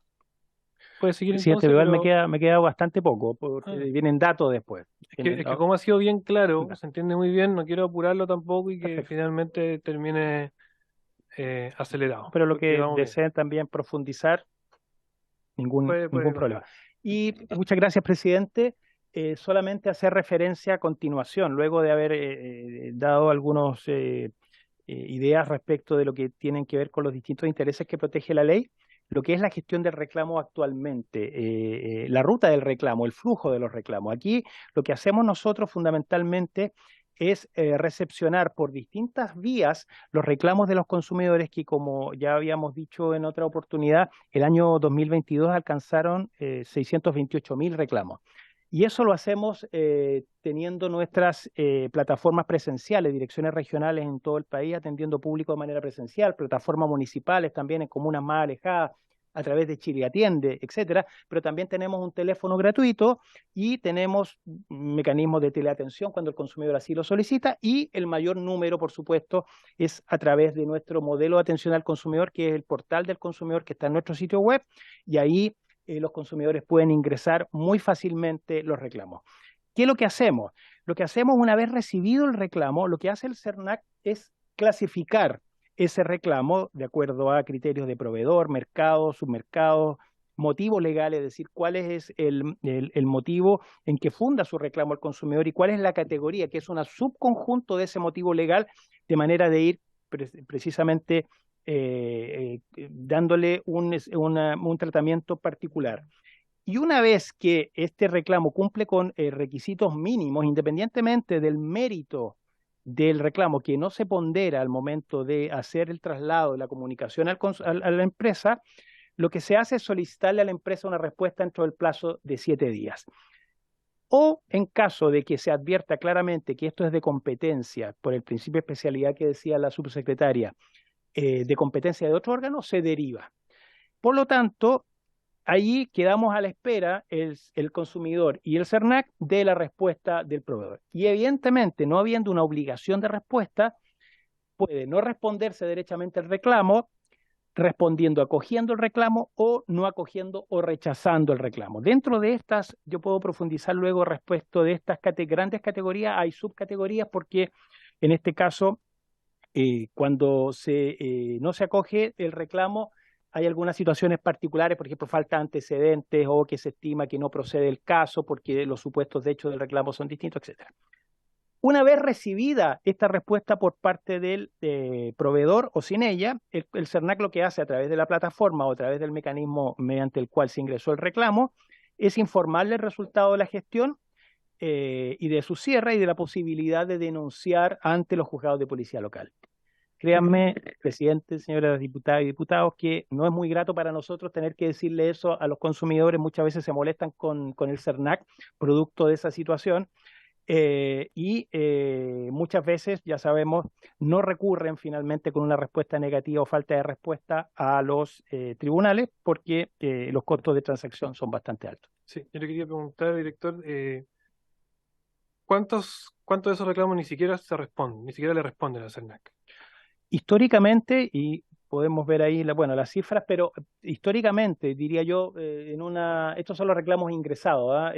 Puede seguir Presidente, entonces, igual pero me queda bastante poco, porque vienen datos después. es que como ha sido bien claro, se entiende muy bien, no quiero apurarlo tampoco y que finalmente termine acelerado. Pero lo porque que vamos bien. deseen también profundizar, ningún Puede problema. Y muchas gracias, presidente. Solamente hacer referencia a continuación, luego de haber dado algunas ideas respecto de lo que tienen que ver con los distintos intereses que protege la ley, lo que es la gestión del reclamo actualmente, la ruta del reclamo, el flujo de los reclamos. Aquí lo que hacemos nosotros fundamentalmente es recepcionar por distintas vías los reclamos de los consumidores que, como ya habíamos dicho en otra oportunidad, el año 2022 alcanzaron 628.000 reclamos. Y eso lo hacemos teniendo nuestras plataformas presenciales, direcciones regionales en todo el país, atendiendo público de manera presencial, plataformas municipales también en comunas más alejadas, a través de Chile Atiende, etcétera, pero también tenemos un teléfono gratuito y tenemos mecanismos de teleatención cuando el consumidor así lo solicita, y el mayor número, por supuesto, es a través de nuestro modelo de atención al consumidor, que es el portal del consumidor que está en nuestro sitio web, y ahí los consumidores pueden ingresar muy fácilmente los reclamos. ¿Qué es lo que hacemos? Lo que hacemos, una vez recibido el reclamo, lo que hace el SERNAC es clasificar ese reclamo de acuerdo a criterios de proveedor, mercado, submercado, motivo legal, es decir, cuál es el motivo en que funda su reclamo el consumidor y cuál es la categoría, que es un subconjunto de ese motivo legal, de manera de ir precisamente dándole un tratamiento particular. Y una vez que este reclamo cumple con requisitos mínimos, independientemente del mérito del reclamo, que no se pondera al momento de hacer el traslado de la comunicación a la empresa, lo que se hace es solicitarle a la empresa una respuesta dentro del plazo de 7 días. O en caso de que se advierta claramente que esto es de competencia, por el principio de especialidad que decía la subsecretaria, de competencia de otro órgano, se deriva. Por lo tanto, allí quedamos a la espera el consumidor y el SERNAC de la respuesta del proveedor. Y evidentemente, no habiendo una obligación de respuesta, puede no responderse derechamente el reclamo, respondiendo, acogiendo el reclamo, o no acogiendo o rechazando el reclamo. Dentro de estas, yo puedo profundizar luego respecto de estas grandes categorías. Hay subcategorías porque en este caso, cuando no se acoge el reclamo, hay algunas situaciones particulares, por ejemplo, falta antecedentes o que se estima que no procede el caso porque los supuestos de hecho del reclamo son distintos, etc. Una vez recibida esta respuesta por parte del proveedor o sin ella, el SERNAC lo que hace a través de la plataforma o a través del mecanismo mediante el cual se ingresó el reclamo es informarle el resultado de la gestión y de su cierre y de la posibilidad de denunciar ante los juzgados de policía local. Créanme, presidente, señoras diputadas y diputados, que no es muy grato para nosotros tener que decirle eso a los consumidores. Muchas veces se molestan con el SERNAC, producto de esa situación, Muchas veces, ya sabemos, no recurren finalmente con una respuesta negativa o falta de respuesta a los tribunales porque los costos de transacción son bastante altos. Sí, yo le quería preguntar, director, ¿cuántos de esos reclamos ni siquiera se responden, ni siquiera le responden a CERNAC? Históricamente, y podemos ver ahí las cifras, pero históricamente, diría yo, estos son los reclamos ingresados, ¿ah?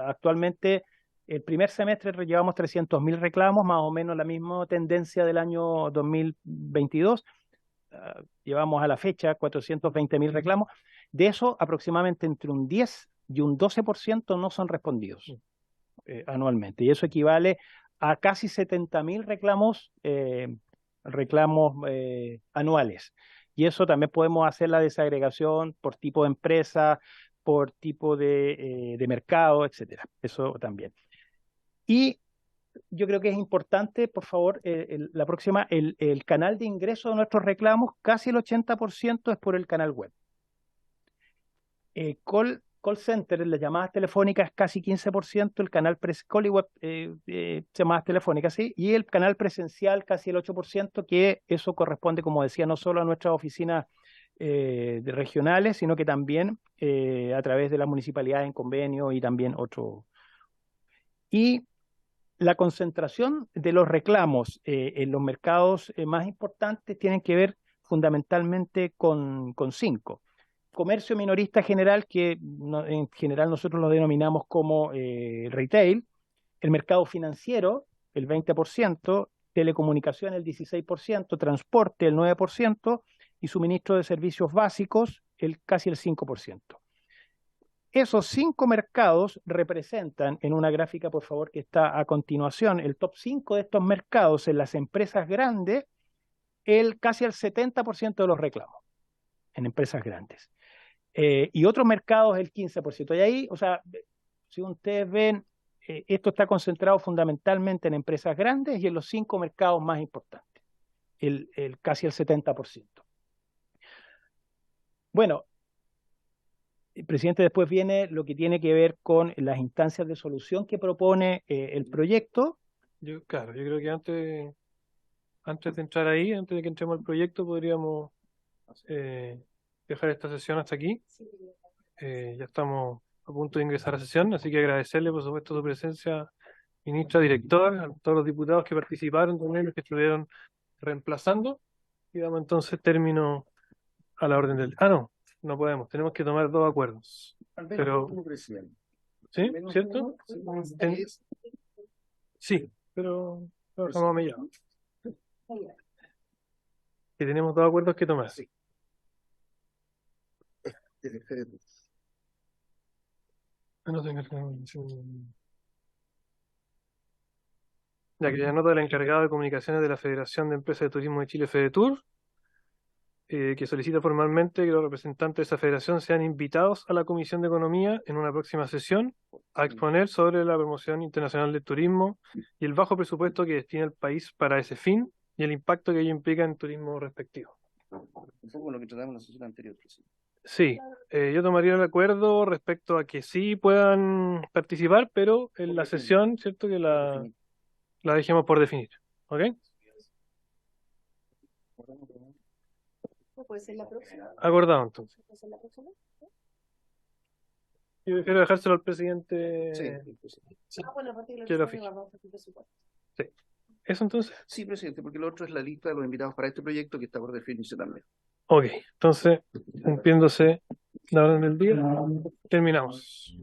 Actualmente, el primer semestre llevamos 300.000 reclamos, más o menos la misma tendencia del año 2022. Llevamos a la fecha 420.000 reclamos. De eso, aproximadamente entre un 10 y un 12% no son respondidos anualmente. Y eso equivale a casi 70.000 reclamos anuales. Y eso también podemos hacer la desagregación por tipo de empresa, por tipo de mercado, etcétera. Eso también. Y yo creo que es importante, por favor, la próxima, el canal de ingreso de nuestros reclamos, casi el 80% es por el canal web. Call center, las llamadas telefónicas, casi 15%, el canal call y web, llamadas telefónicas, ¿sí? Y el canal presencial, casi el 8%, que eso corresponde, como decía, no solo a nuestras oficinas regionales, sino que también a través de las municipalidades en convenio y también otro. Y la concentración de los reclamos en los mercados más importantes tienen que ver fundamentalmente con 5. Comercio minorista general, que en general nosotros lo denominamos como retail, el mercado financiero, el 20%, telecomunicación, el 16%, transporte, el 9%, y suministro de servicios básicos, casi el 5%. Esos 5 mercados representan, en una gráfica, por favor, que está a continuación, el top 5 de estos mercados en las empresas grandes, casi el 70% de los reclamos en empresas grandes. Y otros mercados el 15%. Y ahí, o sea, si ustedes ven, esto está concentrado fundamentalmente en empresas grandes y en los 5 mercados más importantes, casi el 70%. Bueno, presidente, después viene lo que tiene que ver con las instancias de solución que propone el proyecto. Claro, yo creo que antes de entrar ahí, antes de que entremos al proyecto, podríamos dejar esta sesión hasta aquí. Ya estamos a punto de ingresar a la sesión, así que agradecerle, por supuesto, su presencia, ministra, director, a todos los diputados que participaron, también los que estuvieron reemplazando. Y damos entonces término a la orden del... no podemos, tenemos que tomar 2 acuerdos. Pero... ¿Sí? ¿Cierto? Sí, pero no estamos mediados. Que tenemos 2 acuerdos que tomar. Sí. Ya que ya nota del encargado de comunicaciones de la Federación de Empresas de Turismo de Chile, FEDETUR, que solicita formalmente que los representantes de esa federación sean invitados a la Comisión de Economía en una próxima sesión a exponer sobre la promoción internacional del turismo y el bajo presupuesto que destina el país para ese fin y el impacto que ello implica en el turismo respectivo. Un poco lo que tratamos en la sesión anterior, presidente. Sí, yo tomaría el acuerdo respecto a que sí puedan participar, pero en la sesión, ¿cierto? Que la dejemos por definir. ¿Ok? ¿Puede ser la próxima? Acordado, entonces. ¿Puede ser la próxima? Yo prefiero dejárselo al presidente. Sí. Bueno, aparte que lo fije. Sí. ¿Eso entonces? Sí, presidente, porque lo otro es la lista de los invitados para este proyecto que está por definirse también. Ok, entonces, cumpliéndose la orden del día, terminamos.